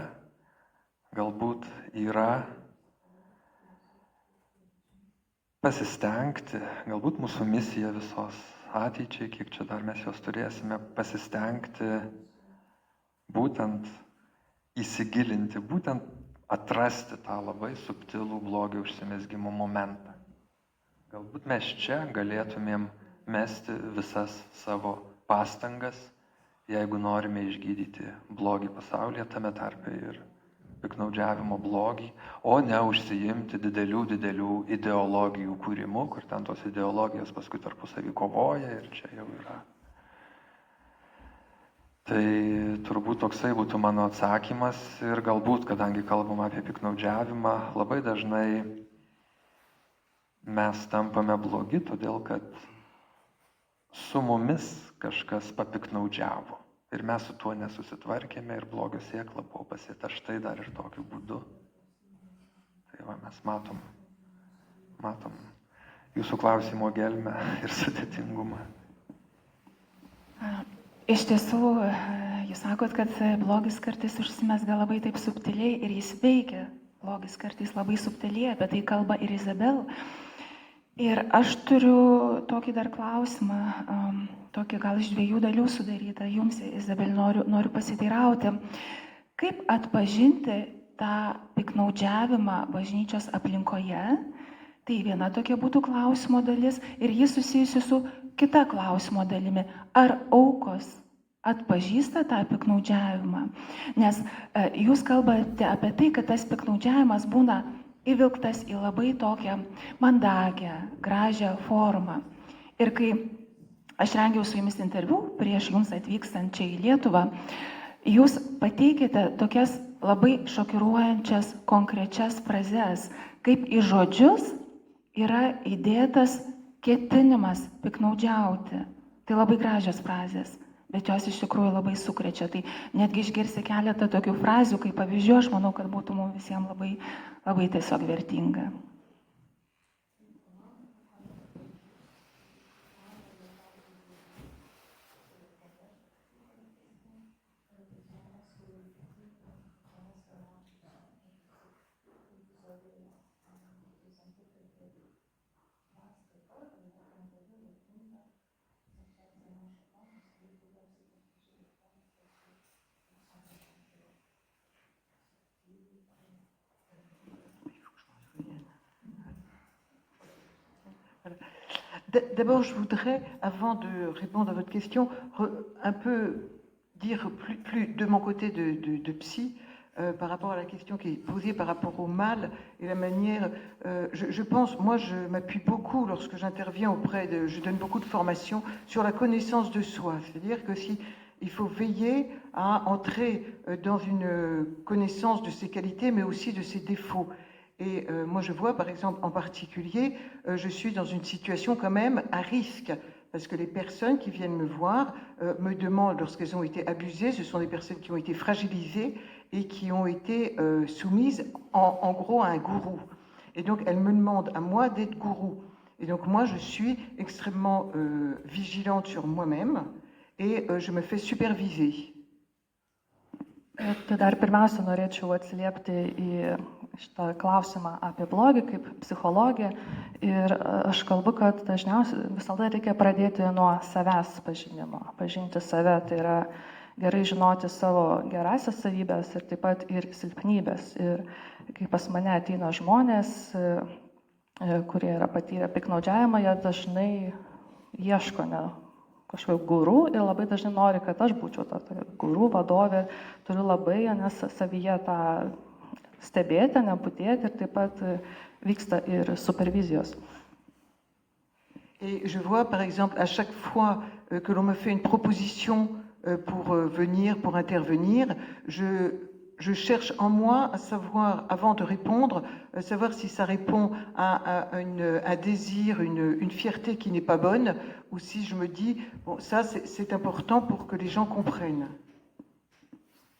Speaker 4: galbūt yra pasistengti, galbūt mūsų misija visos ateičiai, kiek čia dar mes jos turėsime, pasistengti būtent įsigilinti, būtent atrasti tą labai subtilų blogio užsimezgimo momentą. Galbūt mes čia galėtumėm mesti visas savo pastangas, jeigu norime išgydyti blogį pasaulyje, tame tarpe ir piknaudžiavimo blogį, o ne užsiimti didelių ideologijų kūrimu, kur ten tos ideologijos paskui tarpusavį kovoja ir čia jau yra. Tai turbūt toksai būtų mano atsakymas ir galbūt, kadangi kalbam apie piknaudžiavimą, labai dažnai mes tampame blogi, todėl kad su mumis kažkas papiknaudžiavo ir mes su tuo nesusitvarkėme ir blogio sėkla buvo pasėta štai dar ir tokiu būdu. Tai va, mes matom jūsų klausimo gelmę ir sudėtingumą.
Speaker 1: Iš tiesų, jūs sakot, kad blogis kartais užsimezga labai taip subtiliai ir jis veikia. Blogis kartais labai subtiliai, apie tai kalba ir Izabel. Ir aš turiu tokį dar klausimą, tokį gal iš 2 dalių sudarytą jums, Izabel, noriu pasiteirauti. Kaip atpažinti tą piknaudžiavimą bažnyčios aplinkoje? Tai viena tokia būtų klausimo dalis ir jis susijusi su kita klausimo dalimi. Ar aukos atpažįsta tą piknaudžiavimą? Nes jūs kalbate apie tai, kad tas piknaudžiavimas būna įvilktas į labai tokią mandagią, gražią formą. Ir kai aš rengiau su jumis interviu prieš jums atvykstant čia į Lietuvą, jūs pateikėte tokias labai šokiruojančias konkrečias frazes, kaip į žodžius yra įdėtas ketinimas piknaudžiauti. Tai labai gražios frazės, bet jos iš tikrųjų labai sukrečia. Tai netgi išgirsi keletą tokių frazių, kaip pavyzdžių, aš manau, kad būtų mums visiems labai tiesiog vertinga.
Speaker 2: D'abord, je voudrais, avant de répondre à votre question, un peu dire plus de mon côté de psy, par rapport à la question qui est posée par rapport au mal et la manière... je pense, moi, je m'appuie beaucoup lorsque j'interviens je donne beaucoup de formations sur la connaissance de soi. C'est-à-dire que il faut veiller à entrer dans une connaissance de ses qualités, mais aussi de ses défauts. Et moi, je vois, par exemple, en particulier, je suis dans une situation quand même à risque, parce que les personnes qui viennent me voir me demandent, lorsqu'elles ont été abusées, ce sont des personnes qui ont été fragilisées et qui ont été soumises, en gros, à un gourou. Et donc, elles me demandent à moi d'être gourou. Et donc, moi, je suis extrêmement vigilante sur moi-même et je me fais superviser.
Speaker 3: Tai dar pirmiausia norėčiau atsiliepti į šitą klausimą apie blogį kaip psichologija. Ir aš kalbu, kad dažniausiai visada reikia pradėti nuo savęs pažinimo. Pažinti save, tai yra gerai žinoti savo gerasias savybės ir taip pat ir silpnybės. Ir kai pas mane ateina žmonės, kurie yra patyrę piknaudžiavimą, jie dažnai ieško kažkokio gurų ir labai dažnai nori, kad aš būčiau ta gurų vadovė, turiu labai savyje tą stebėti, nebūdėti ir taip pat vyksta ir supervizijos.
Speaker 2: Et je vois, par exemple, à chaque fois que l'on me fait une proposition pour venir, pour intervenir, je cherche en moi à savoir, avant de répondre, savoir si ça répond à un désir, une fierté qui n'est pas bonne, ou si je me dis, bon, ça c'est important pour que les gens comprennent.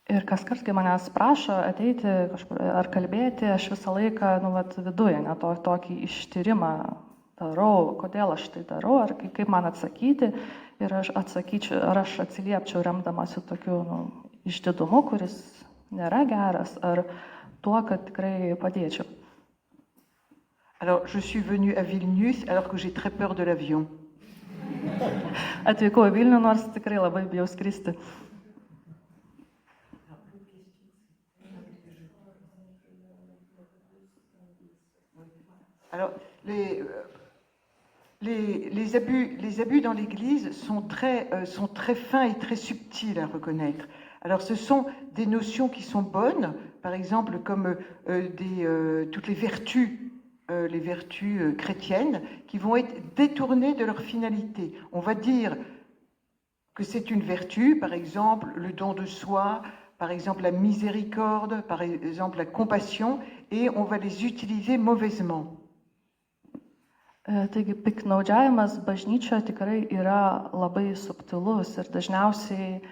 Speaker 3: Ir kas kart, kai manęs prašo ateiti kažkur ar kalbėti, aš visą laiką viduje tokį ištyrimą darau, kodėl aš tai darau, ar kaip man atsakyti. Ir aš atsakyčiau, ar aš atsiliepčiau remdamasi tokiu išdidumu, kuris nėra geras, ar tuo, kad tikrai padėčiau.
Speaker 2: Alors, je suis venue à Vilnius alors que j'ai très peur de l'avion.
Speaker 3: Atvykau į Vilnių, nors tikrai labai bijau skristi.
Speaker 2: Alors, les abus dans l'Église sont très fins et très subtils à reconnaître. Alors, ce sont des notions qui sont bonnes, par exemple comme toutes les vertus chrétiennes, qui vont être détournées de leur finalité. On va dire que c'est une vertu, par exemple le don de soi, par exemple la miséricorde, par exemple la compassion, et on va les utiliser mauvaisement.
Speaker 3: Taigi piknaudžiavimas bažnyčioje tikrai yra labai subtilus ir dažniausiai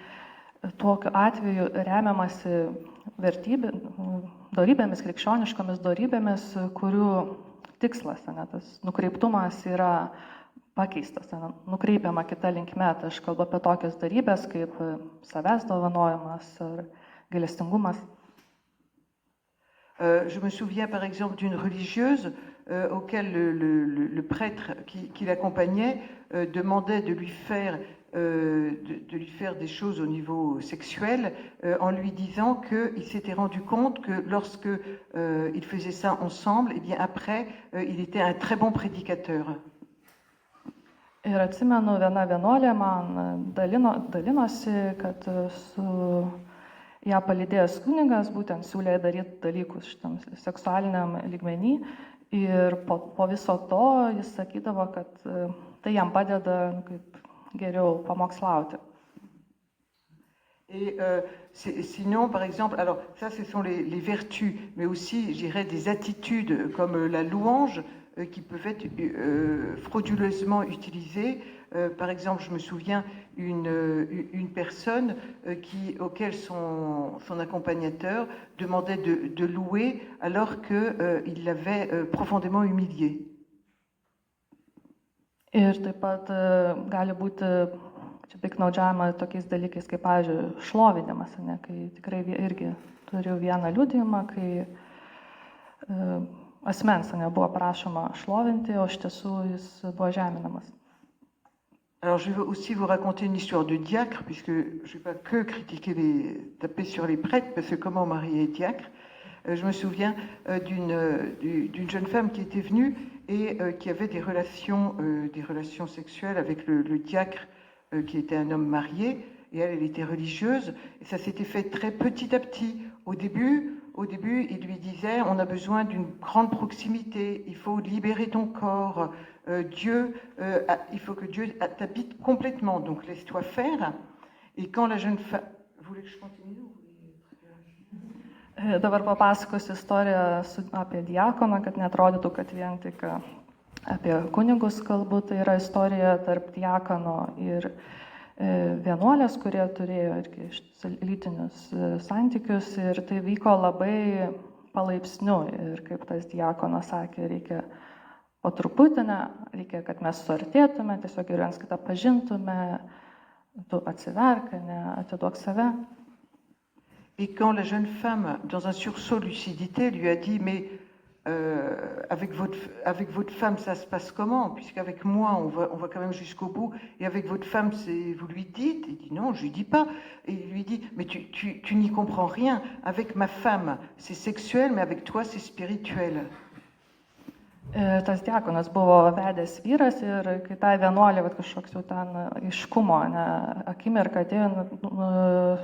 Speaker 3: tokiu atveju remiamasi dorybėmis, krikščioniškomis dorybėmis, kurių tikslas, tas nukreiptumas yra pakeistas, nukreipiama kita linkme. Tai aš kalbu apie tokias dorybės kaip savęs dovanojimas ar gailestingumas.
Speaker 2: Je me souviens par exemple d'une religieuse auquel le prêtre qui l'accompagnait demandait de lui faire des choses au niveau sexuel en lui disant qu'il s'était rendu compte que lorsque ils faisaient ça ensemble, et bien après, il était un très bon prédicateur.
Speaker 3: Ir atsimenu, viena vienuolė man dalinosi, kad su ją palydėjęs kunigas būtent siūlė daryti dalykus šitam seksualiniam lygmenį ir po viso to jis sakydavo, kad tai jam padeda kaip geriau pamokslauti.
Speaker 2: Et sinon, par exemple, alors ça ce sont les vertus, mais aussi, je dirais, des attitudes comme la louange qui peuvent être frauduleusement utilisées. Par exemple, je me souviens une personne auquel son accompagnateur demandait de louer alors qu'il l'avait profondément humilié.
Speaker 3: Ir taip pat gali būti piknaudžiavimą tokiais dalykais, kaip, pavyzdžiui, šlovinimas, kai tikrai irgi turiu vieną liudijimą, kai asmens buvo prašoma šlovinti, o iš tiesų jis buvo žeminamas.
Speaker 2: Alors je veux aussi vous raconter une histoire de diacre, puisque je ne vais pas que taper sur les prêtres, parce que comment marier diacre. Je me souviens d'une jeune femme qui était venue et qui avait des relations sexuelles avec le diacre qui était un homme marié, et elle était religieuse, et ça s'était fait très petit à petit. Au début, il lui disait, on a besoin d'une grande proximité, il faut libérer ton corps, il faut que Dieu t'habite complètement, donc laisse-toi faire. Et quand la jeune femme... Vous voulez que je continue ou...
Speaker 3: Dabar papasakosiu istoriją apie diakoną, kad netrodytų, kad vien tik apie kunigus kalbu. Tai yra istorija tarp diakono ir vienuolės, kurie turėjo irgi lytinius santykius, ir tai vyko labai palaipsniui. Ir kaip tas diakonas sakė, reikia po truputį, reikia, kad mes suartėtume, tiesiog ir viens kitą pažintume, tu atsiverk, atiduok save.
Speaker 2: Et quand la jeune femme, dans un sursaut de lucidité, lui a dit « Mais avec votre femme, ça se passe comment? Puisqu'avec moi, on va quand même jusqu'au bout. Et avec votre femme, vous lui dites ?» Il dit « Non, je lui dis pas. » Et il lui dit « Mais tu n'y comprends rien. Avec ma femme, c'est sexuel, mais avec toi, c'est spirituel. »
Speaker 3: Tas diakonas buvo vedęs vyras ir kai ta vienuolė kažkoks jau ten aiškumo akimirką atėjo,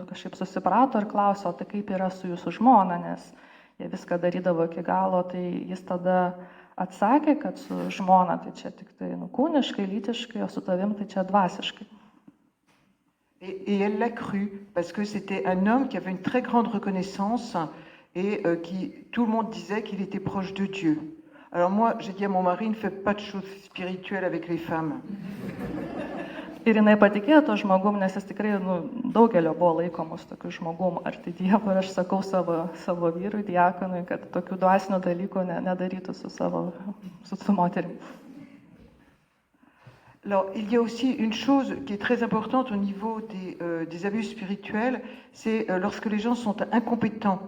Speaker 3: kažkaip susiprato ir klausė, o tai kaip yra su jūsų žmona, nes jie viską darydavo iki galo, tai jis tada atsakė, kad su žmona tai čia tik tai kūniškai, lytiškai, o su tavim tai čia dvasiškai.
Speaker 2: Et elle l'a cru, parce que c'était un homme qui avait une très grande reconnaissance et tout le monde disait qu'il était proche de Dieu. Alors moi, j'ai dit à mon mari, ne fais pas de choses spirituelles avec les femmes.
Speaker 3: Ir jinai patikėjo to žmogum, nes jis tikrai daugelio buvo laikomas tokiu žmogum arti Dievo. Ir aš sakau savo vyrui, diakonui, kad tokių dvasinių dalykų nedarytų su moterimi.
Speaker 2: Alors, il y a aussi une chose qui est très importante au niveau des abus spirituels, c'est lorsque les gens sont incompétents.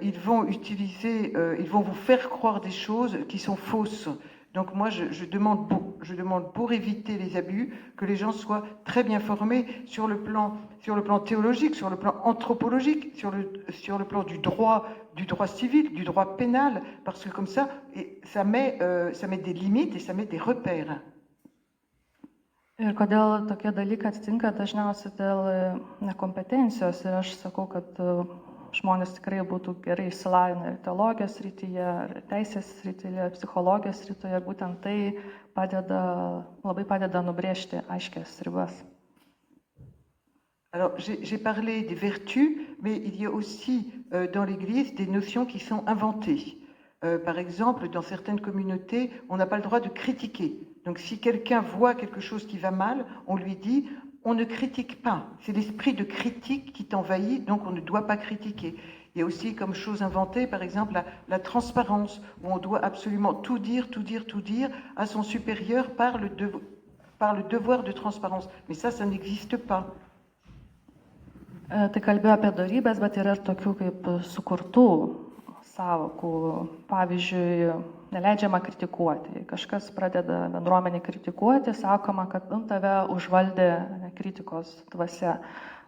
Speaker 2: Ils vont vous faire croire des choses qui sont fausses. Donc moi, je demande pour éviter les abus que les gens soient très bien formés sur le plan théologique, sur le plan anthropologique, sur le plan du droit civil, du droit pénal, parce que comme ça met des limites et ça met des repères.
Speaker 3: Ir kodėl tokie dalykai atsitinka dažniausiai dėl nekompetencijos. Ir aš sakau, kad žmonės tikrai būtų gerai išsilavinę ir teologijos srityje, ir teisės srityje, psichologijos srityje. Būtent tai labai padeda nubrėžti aiškias ribas.
Speaker 2: Alors, j'ai parlé des vertus, mais il y a aussi dans l'Église des notions qui sont inventées. Par exemple, dans certaines communautés, on n'a pas le droit de critiquer. Donc, si quelqu'un voit quelque chose qui va mal, on lui dit on ne critique pas. C'est l'esprit de critique qui t'envahit, donc on ne doit pas critiquer. Il y a aussi comme chose inventée, par exemple, la transparence, où on doit absolument tout dire à son supérieur par le devoir de transparence. Mais ça n'existe pas.
Speaker 3: Tai kalbėjo apie dorybės, bet yra ir tokių kaip sukurtų sąvokų. Pavyzdžiui, neleidžiama kritikuoti. Kažkas pradeda bendruomenį kritikuoti, sakoma, kad tave užvaldė kritikos dvasia.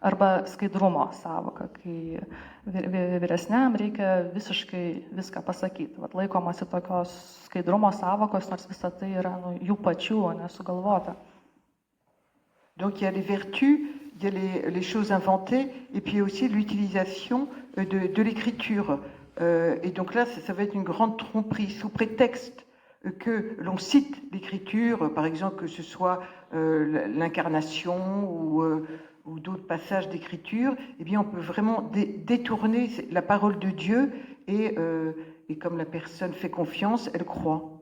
Speaker 3: Arba skaidrumo sąvoka, kai vyresniam reikia visiškai viską pasakyti. Laikomasi tokios skaidrumo sąvokos, nors visa tai yra jų pačių, nesugalvota.
Speaker 2: Donc il y a les vertus, il y a les choses inventées, et puis aussi l'utilisation de l'écriture. Et donc là, ça va être une grande tromperie, sous prétexte que l'on cite l'écriture, par exemple que ce soit l'incarnation ou d'autres passages d'écriture, eh bien on peut vraiment détourner la parole de Dieu et comme la personne fait confiance, elle croit.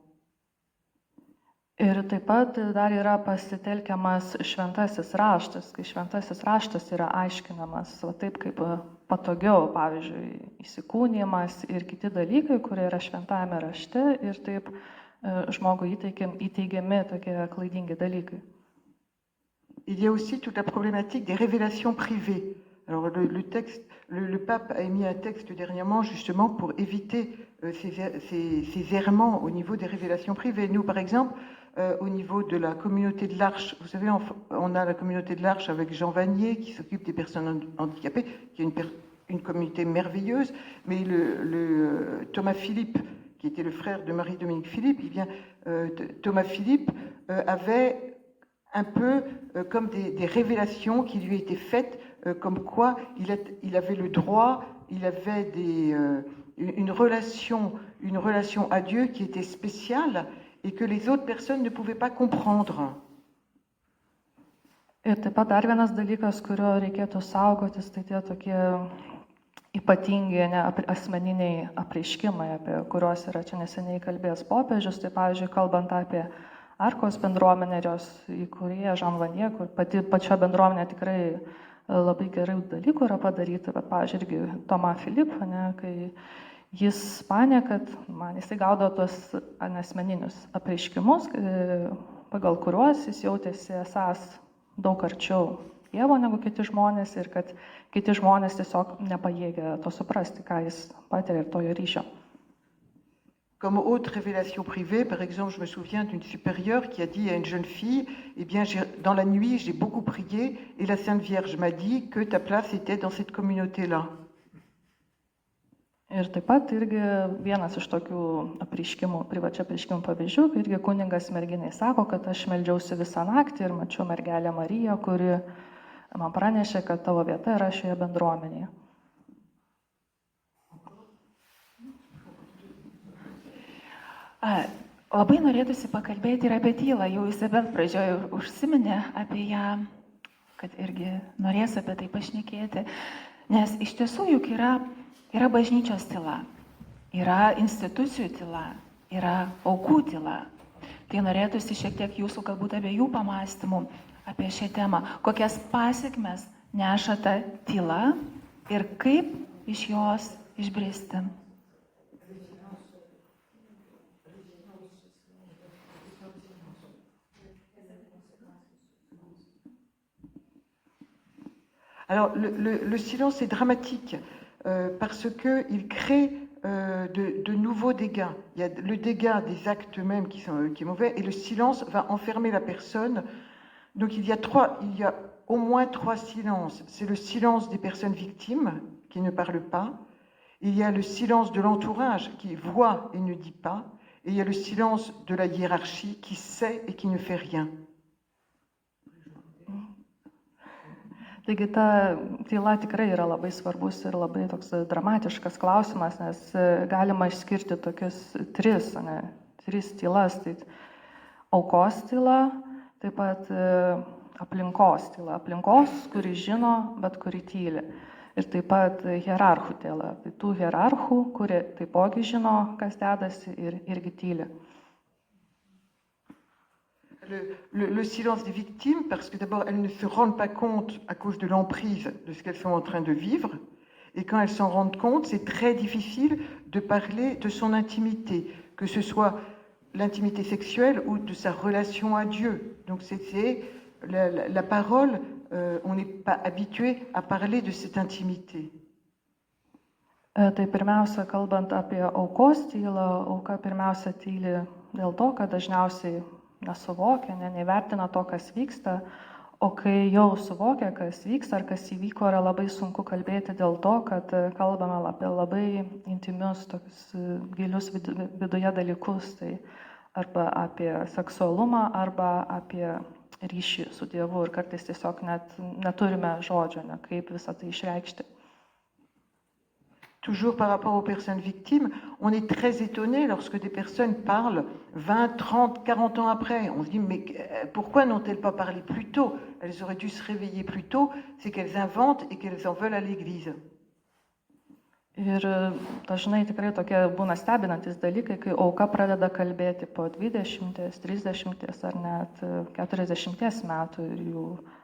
Speaker 3: Ir taip pat dar yra pasitelkiamas šventasis raštas, kai šventasis raštas yra aiškinamas taip kaip patogiau, pavyzdžiui, įsikūnijimas ir kiti dalykai, kurie yra šventajame rašte ir taip žmogui įteigiami tokie klaidingi dalykai.
Speaker 2: Il y a aussi toute la problématique des révélations privées. Alors le pape a émis un texte dernièrement justement pour éviter ces errements au niveau des révélations privées. Nous, par exemple, au niveau de la communauté de l'Arche, vous savez, on a la communauté de l'Arche avec Jean Vanier qui s'occupe des personnes handicapées, qui est une communauté merveilleuse, mais le Thomas Philippe, qui était le frère de Marie-Dominique Philippe, Thomas Philippe avait un peu comme des révélations qui lui étaient faites, comme quoi il avait le droit, il avait une relation à Dieu qui était spéciale et que les autres personnes ne pouvaient pas comprendre.
Speaker 3: Ir taip pat dar vienas dalykas, kurio reikėtų saugotis, tai tie tokie ypatingi asmeniniai apreiškimai, apie kuriuos yra čia neseniai kalbėjęs popiežius. Tai pavyzdžiui, kalbant apie Arkos bendruomenę ir jos įkūrėją Jean Vanier, kur pačia bendruomenė tikrai labai gerų dalykų yra padaryta, bet, pavyzdžiui, irgi Thomas Philippe, kai jis manė, kad jisai gaudo tuos asmeninius apreiškimus, pagal kuriuos jis jautėsi esąs daug arčiau Dievo negu kiti žmonės ir kad kiti žmonės tiesiog nepajėgia to suprasti, ką jis patiria ir tojo ryšio.
Speaker 2: Comme autre révélation privée, par exemple, je me souviens d'une supérieure qui a dit à une jeune fille, eh bien, dans la nuit, j'ai beaucoup prié et la Sainte Vierge m'a dit que ta place était dans cette communauté-là.
Speaker 3: Ir taip pat irgi vienas iš tokių apreiškimų, privačių apreiškimų pavyzdžių, kai irgi kuningas merginai sako, kad aš meldžiausi visą naktį ir mačiau mergelę Mariją, kuri man pranešė, kad tavo vieta yra šioje bendruomenėje.
Speaker 1: Labai norėtųsi pakalbėti ir apie tylą. Jau Izabel pradžioje užsiminė apie ją, kad irgi norės apie tai pašnekėti. Nes iš tiesų juk yra bažnyčios tyla, yra institucijų tyla, yra aukų tyla. Tai norėtųsi šiek tiek jūsų galbūt abiejų pamastymų apie šią temą. Kokias pasekmes neša ta tyla ir kaip iš jos išbristi.
Speaker 2: Alors, le silence est dramatique parce qu'il crée de nouveaux dégâts. Il y a le dégât des actes eux-mêmes qui est mauvais et le silence va enfermer la personne. Donc, il y a au moins 3 silences. C'est le silence des personnes victimes qui ne parlent pas. Il y a le silence de l'entourage qui voit et ne dit pas. Et il y a le silence de la hiérarchie qui sait et qui ne fait rien.
Speaker 3: Taigi ta tyla tikrai yra labai svarbus ir labai toks dramatiškas klausimas, nes galima išskirti tokius 3 tylas. Tai aukos tyla, taip pat aplinkos tyla. Aplinkos, kuri žino, bet kuri tyli. Ir taip pat hierarchų tyla. Tai tų hierarchų, kurie taipogi žino, kas dedasi ir irgi tyli.
Speaker 2: Le silence des victimes, parce que d'abord, elles ne se rendent pas compte à cause de l'emprise de ce qu'elles sont en train de vivre. Et quand elles s'en rendent compte, c'est très difficile de parler de son intimité, que ce soit l'intimité sexuelle ou de sa relation à Dieu. Donc c'est la parole, on n'est pas habitué à parler de cette intimité.
Speaker 3: Tai pirmiausia, kalbant apie aukos tylą, auka pirmiausia tyli dėl to, kad dažniausiai nesuvokia, nevertina to, kas vyksta, o kai jau suvokia, kas vyksta ar kas įvyko, yra labai sunku kalbėti dėl to, kad kalbame apie labai intimius, tokius gilius viduje dalykus, tai arba apie seksualumą, arba apie ryšį su Dievu ir kartais tiesiog net neturime žodžio, kaip visą tai išreikšti.
Speaker 2: Toujours par rapport aux personnes victimes, on est très étonné lorsque des personnes parlent 20, 30, 40 ans après. On se dit, mais pourquoi n'ont-elles pas parlé plus tôt? Elles auraient dû se réveiller plus tôt. C'est qu'elles inventent et qu'elles en veulent à l'Église.
Speaker 3: Ir dažnai tikrai tokie būna stebinantis dalykai, kai auka pradeda kalbėti po 20, 30 ar net 40 metų ir jų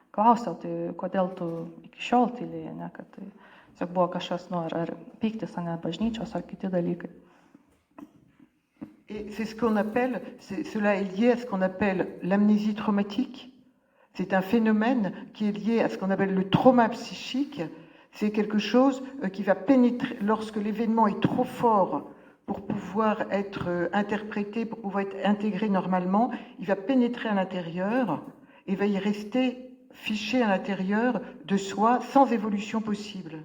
Speaker 3: klausia, tai kodėl tu iki šiol tylėjai, kad tai tiesiog buvo kažkas, ar pyktis, bažnyčios, ar kiti dalykai.
Speaker 2: Et c'est ce qu'on appelle, cela est lié à ce qu'on appelle l'amnésie traumatique. C'est un phénomène qui est lié à ce qu'on appelle le trauma psychique. C'est quelque chose qui va pénétrer, lorsque l'événement est trop fort pour pouvoir être interprété, pour pouvoir être intégré normalement, il va pénétrer à l'intérieur et va y rester fiché à l'intérieur de soi sans évolution possible.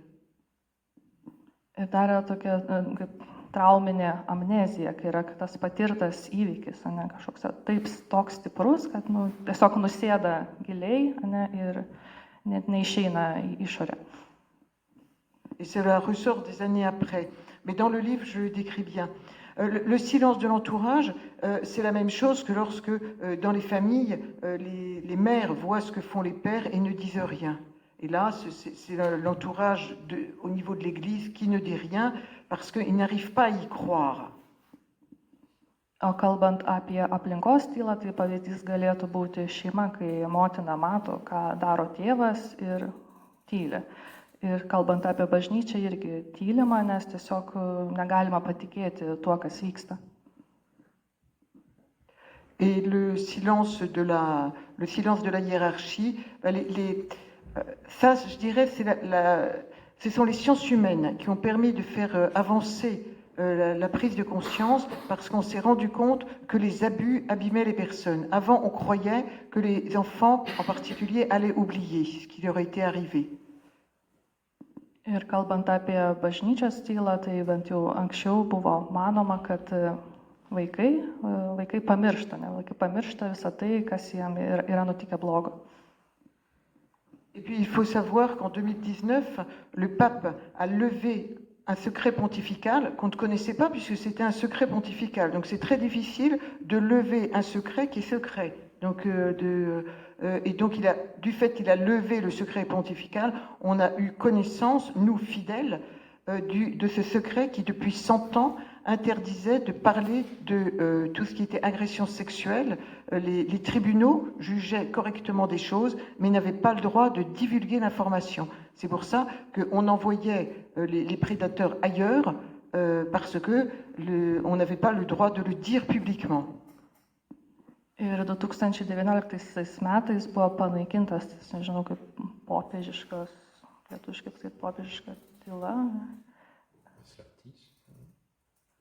Speaker 3: Ir dar yra tokia kaip trauminė amnezija, kai yra tas patirtas įvykis, kažkoks taip toks stiprus, kad tiesiog nusėda giliai ir net neišeina į išorę.
Speaker 2: Et cela ressort des années après. Mais dans le livre, je le décris bien. Le silence de l'entourage, c'est la même chose que lorsque dans les familles, les mères voient ce que font les pères et ne disent rien. Et là, c'est l'entourage au niveau de l'Église qui ne dit rien parce qu'ils n'arrivent pas à y croire.
Speaker 3: O kalbant apie aplinkos tylą, tai pavyzdys galėtų būti šeima, kai motina mato, ką daro tėvas ir tyli. Ir kalbant apie bažnyčią irgi tylima, nes tiesiog negalima patikėti tuo, kas vyksta.
Speaker 2: Et le silence de la hiérarchie, ça, je dirais, ce sont les sciences humaines qui ont permis de faire avancer la prise de conscience parce qu'on s'est rendu compte que les abus abîmaient les personnes. Avant, on croyait que les enfants, en particulier, allaient oublier ce qui leur était arrivé.
Speaker 3: Ir kalbant apie bažnyčios tylą, tai bent jau anksčiau buvo manoma, kad vaikai pamiršta, ne? Vaikai pamiršta visą tai, kas jiem yra nutikę blogo.
Speaker 2: Et puis il faut savoir qu'en 2019, le pape a levé un secret pontifical qu'on ne connaissait pas puisque c'était un secret pontifical. Donc c'est très difficile de lever un secret qui est secret. Donc, et donc du fait qu'il a levé le secret pontifical, on a eu connaissance, nous fidèles, de ce secret qui depuis 100 ans interdisait de parler de tout ce qui était agression sexuelle. Les tribunaux jugeaient correctement des choses, mais n'avaient pas le droit de divulguer l'information. C'est pour ça qu'on envoyait les prédateurs ailleurs, parce que on n'avait pas le droit de le dire publiquement.
Speaker 3: Ir 2019 metais buvo panaikintas, nežinau, kaip popiežiškas, lietuviškai kaip popiežiška tyla.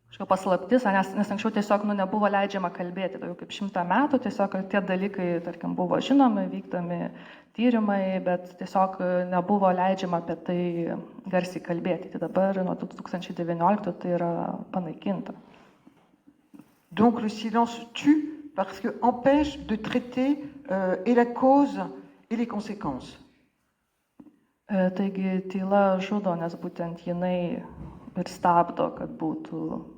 Speaker 3: Kažkokia paslaptis, nes anksčiau tiesiog nebuvo leidžiama kalbėti, daugiau kaip 100 metų, tiesiog tie dalykai, tarkim, buvo žinomi, vykdomi tyrimai, bet tiesiog nebuvo leidžiama apie tai garsiai kalbėti. Tai dabar nuo 2019 tai yra panaikinta.
Speaker 2: Donc le silence tue parce que empêche de traiter et la cause et les conséquences.
Speaker 3: Taigi tyla žudo, nes būtent jinai ir stabdo, kad būtų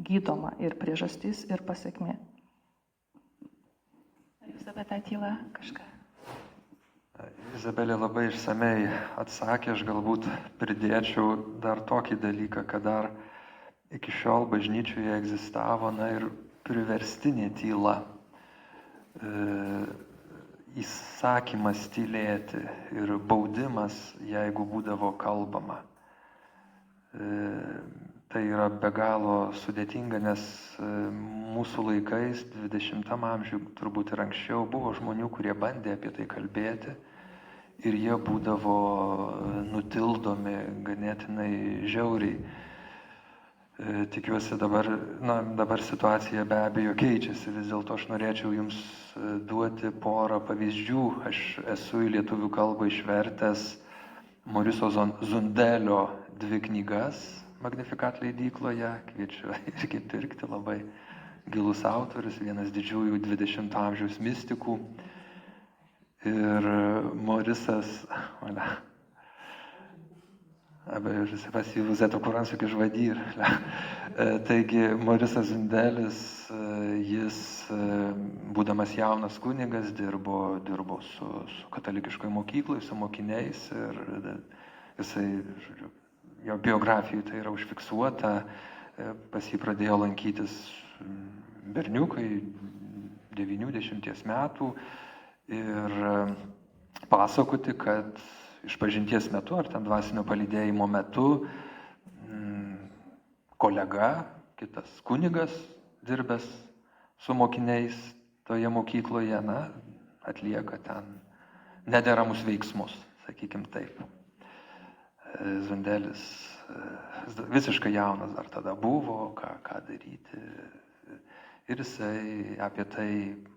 Speaker 3: gydoma ir priežastis, ir pasekmė.
Speaker 1: Jūs apie tą tylą kažką?
Speaker 4: Izabelė labai išsamei atsakė, aš galbūt pridėčiau dar tokį dalyką, kad dar iki šiol bažnyčioje egzistavo ir priverstinė tyla, įsakymas tylėti ir baudimas, jeigu būdavo kalbama. Tai yra be galo sudėtinga, nes mūsų laikais, 20 amžiuje, turbūt ir anksčiau, buvo žmonių, kurie bandė apie tai kalbėti ir jie būdavo nutildomi ganėtinai žiauriai. Tikiuosi dabar situacija be abejo keičiasi, vis dėlto aš norėčiau Jums duoti porą pavyzdžių. Aš esu į lietuvių kalbą išvertęs Moriso Zundelio 2 knygas Magnificat leidykloje, kviečiu irgi pirkti, labai gilus autorius, vienas didžiųjų 20 amžiaus mistikų. Ir Morisas, je ne sais pas si vous êtes au courant ce que je vais dire. Taigi, Morisas Zundelis, jis, būdamas jaunas kunigas, dirbo su katalikiškoje mokykloje, su mokiniais ir jisai, jo biografijoje tai yra užfiksuota, pas jį pradėjo lankytis berniukai 90 metų ir pasakoti, kad išpažinties metu ar ten dvasinio palydėjimo metu kolega, kitas kunigas, dirbęs su mokiniais toje mokykloje, atlieka ten nederamus veiksmus, sakykim taip. Zundelis visiškai jaunas dar tada buvo, ką daryti. Ir jisai apie tai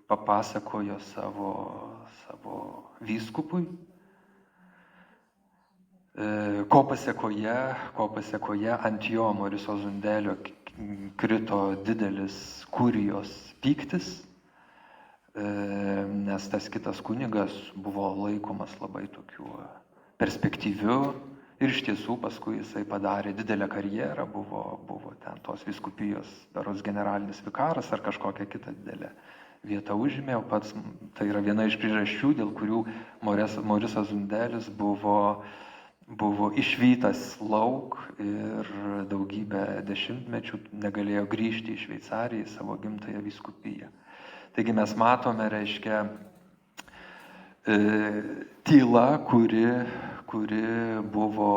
Speaker 4: papasakojo savo vyskupui. Ko pasėkoje ant jo Moriso Zundelio krito didelis kurijos pyktis, nes tas kitas kunigas buvo laikomas labai tokiu perspektyviu ir iš tiesų paskui jisai padarė didelę karjerą, buvo ten tos vyskupijos berods generalinis vikaras ar kažkokia kita vietą užėmė, o pats tai yra viena iš priežasčių, dėl kurių Morisas Zundelis buvo išvytas lauk ir daugybę dešimtmečių negalėjo grįžti į Šveicariją, į savo gimtąją vyskupiją. Taigi mes matome, reiškia, tyla, kuri buvo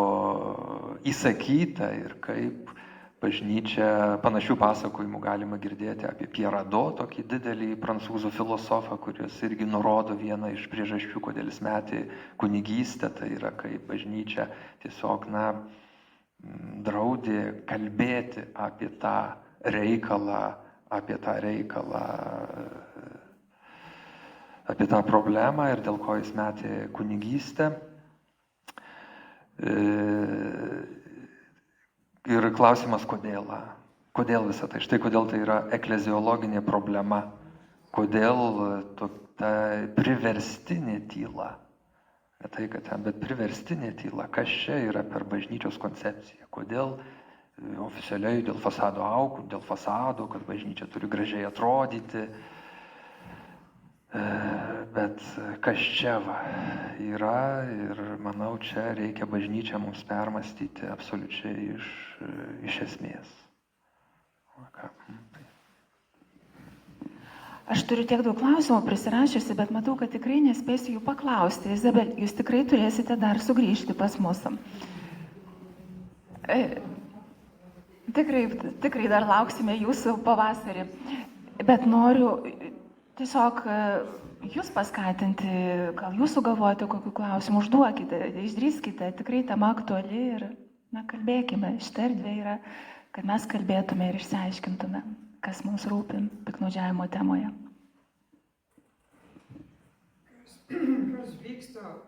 Speaker 4: įsakyta ir kaip bažnyčia, panašių pasakojimų galima girdėti apie Pierre Hadot, tokį didelį prancūzų filosofą, kuris irgi nurodo vieną iš priežasčių, kodėl jis metė kunigystę, tai yra kaip bažnyčia tiesiog, draudė kalbėti apie tą reikalą, apie tą problemą ir dėl ko jis metė kunigystę. Ir klausimas, kodėl? Kodėl visą tai? Štai kodėl tai yra ekleziologinė problema. Kodėl ta priverstinė tyla? Ne tai, kad ten, bet priverstinė tyla. Kas čia yra per bažnyčios koncepciją? Kodėl oficialiai dėl fasado aukų, dėl fasado, kad bažnyčia turi gražiai atrodyti. Bet kas čia yra ir manau, čia reikia bažnyčią mums permastyti absoliučiai iš esmės.
Speaker 1: Aš turiu tiek daug klausimų prisirašiusi, bet matau, kad tikrai nespėsiu jų paklausti. Izabel, jūs tikrai turėsite dar sugrįžti pas mus. Tikrai dar lauksime jūsų pavasarį. Bet noriu tiesiog jūs paskatinti, gal jūs sugalvojate kokių klausimų, užduokite, išdrįskite, tikrai tema aktuali ir kalbėkime. Šitą erdvę yra, kad mes kalbėtume ir išsiaiškintume, kas mums rūpi piktnaudžiavimo temoje.
Speaker 5: Kas vyksta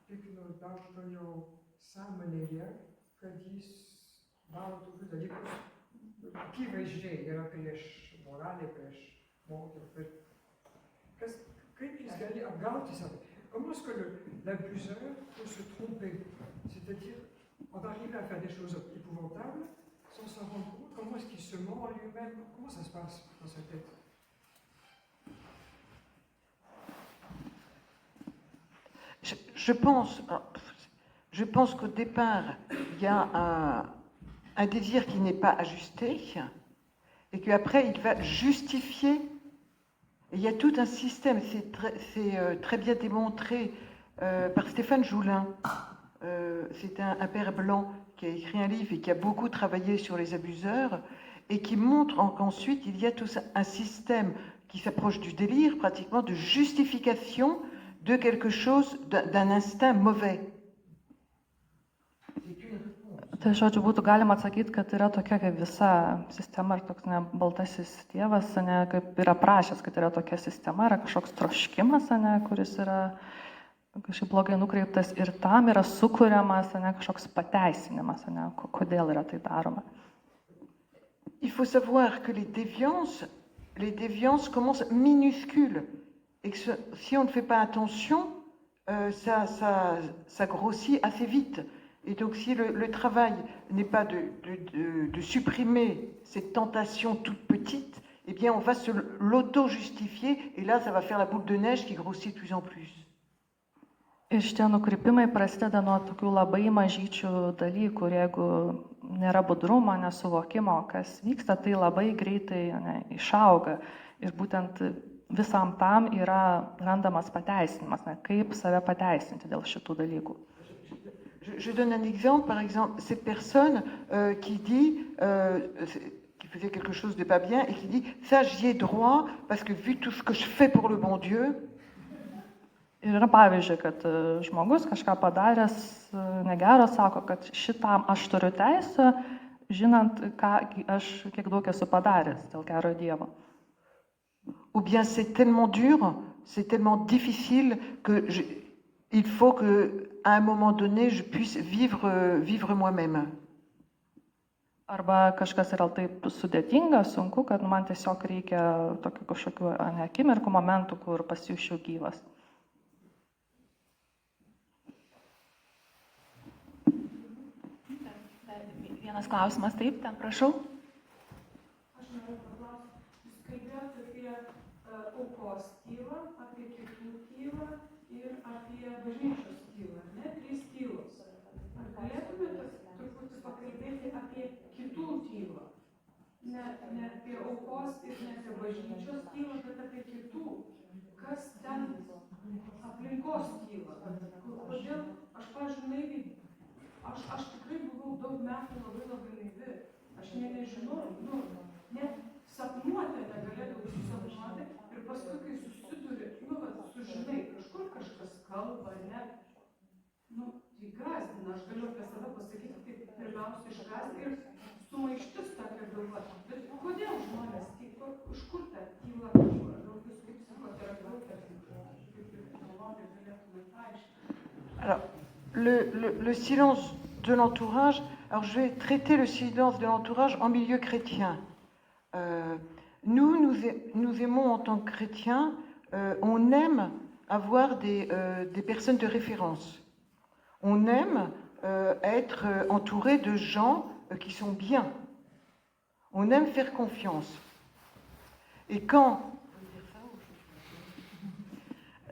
Speaker 5: piktnaudžiautojo sąmonėje, kad jis daro tokius dalykus akivaizdžiai yra prieš moralę, prieš moterį. Kaip jis gali apgauti save? Comment est-ce que l'abuseur peut se tromper? C'est-à-dire, on arrive à faire des choses épouvantables sans s'en rendre compte. Comment est-ce qu'il se ment en lui-même? Comment ça se passe dans sa tête?
Speaker 2: Je pense qu'au départ, il y a un désir qui n'est pas ajusté et qu'après, il va justifier. Et il y a tout un système, c'est très bien démontré par Stéphane Joulin. C'est un père blanc qui a écrit un livre et qui a beaucoup travaillé sur les abuseurs et qui montre qu'ensuite il y a tout un système qui s'approche du délire, pratiquement de justification de quelque chose, d'un instinct mauvais.
Speaker 3: Tai žodžiu, būtų galima atsakyti, kad yra tokia kaip visa sistema ir toks baltasis dievas, kaip yra prašęs, kad yra tokia sistema, yra kažkoks troškimas, kuris yra kažkaip blogai nukreiptas ir tam yra sukuriamas kažkoks pateisinimas, kodėl yra tai daroma.
Speaker 2: Il faut savoir que les déviances commencent minuscules et que si on ne fait pas attention, ça grossit assez vite. Et donc si le travail n'est pas de supprimer cette tentation toute petite, eh bien on va se l'auto-justifier et là ça va faire la boule de neige qui grossit de plus en plus.
Speaker 3: Ir šitie nukrypimai prasideda nuo tokių labai mažyčių dalykų ir jeigu nėra budrumo, nesuvokimo, kas vyksta, tai labai greitai išauga. Ir būtent visam tam yra randamas pateisinimas, kaip save pateisinti dėl šitų dalykų.
Speaker 2: Je donne un exemple, par exemple, cette personne qui dit, qui faisait quelque chose de pas bien et qui dit, ça j'y ai droit parce que vu tout ce que je fais pour le bon Dieu.
Speaker 3: Ir yra pavyzdžiui, kad žmogus kažką padaręs negero, sako, kad šitam aš turiu teisę, žinant, kiek daug esu padaręs dėl gero Dievo.
Speaker 2: Ou bien c'est tellement dur, c'est tellement difficile que il faut que à un moment donné je puisse vivre moi-même.
Speaker 3: Arba kažkas yra taip sudėtinga, sunku, kad man tiesiog reikia tokių kažkokių akimirkų, momentų, kur pasijusčiau gyvas.
Speaker 1: Vienas klausimas, taip, ten prašau.
Speaker 6: Aš noriu paklausti, jūs kalbėjote apie ne apie aukos ir ne apie bažnyčios tylą, bet apie kitų. Kas ten aplinkos tyla. Kodėl aš, pavyzdžiui, naiviai, aš tikrai buvau daug metų labai naivi. Aš nežinau, net sapnuoti negalėdavau susapnuoti. Ir paskui, kai susiduri, sužinai, kažkur kažkas kalba, ne. Tai gąsdina, aš galiu apie save pasakyti, tai pirmiausia išgąsdina ir sumaištis tokia galva. Bet kodėl žmonės tyla, iš kur ta tyla, gal jūs kaip psichoterapeutė, kaip psichologė galėtumėte aiškinti?
Speaker 2: Alors, le silence de l'entourage, alors je vais traiter le silence de l'entourage en milieu chrétien. Nous aimons en tant que chrétiens, on aime avoir des personnes de référence. On aime être entouré de gens qui sont bien. On aime faire confiance. Et quand...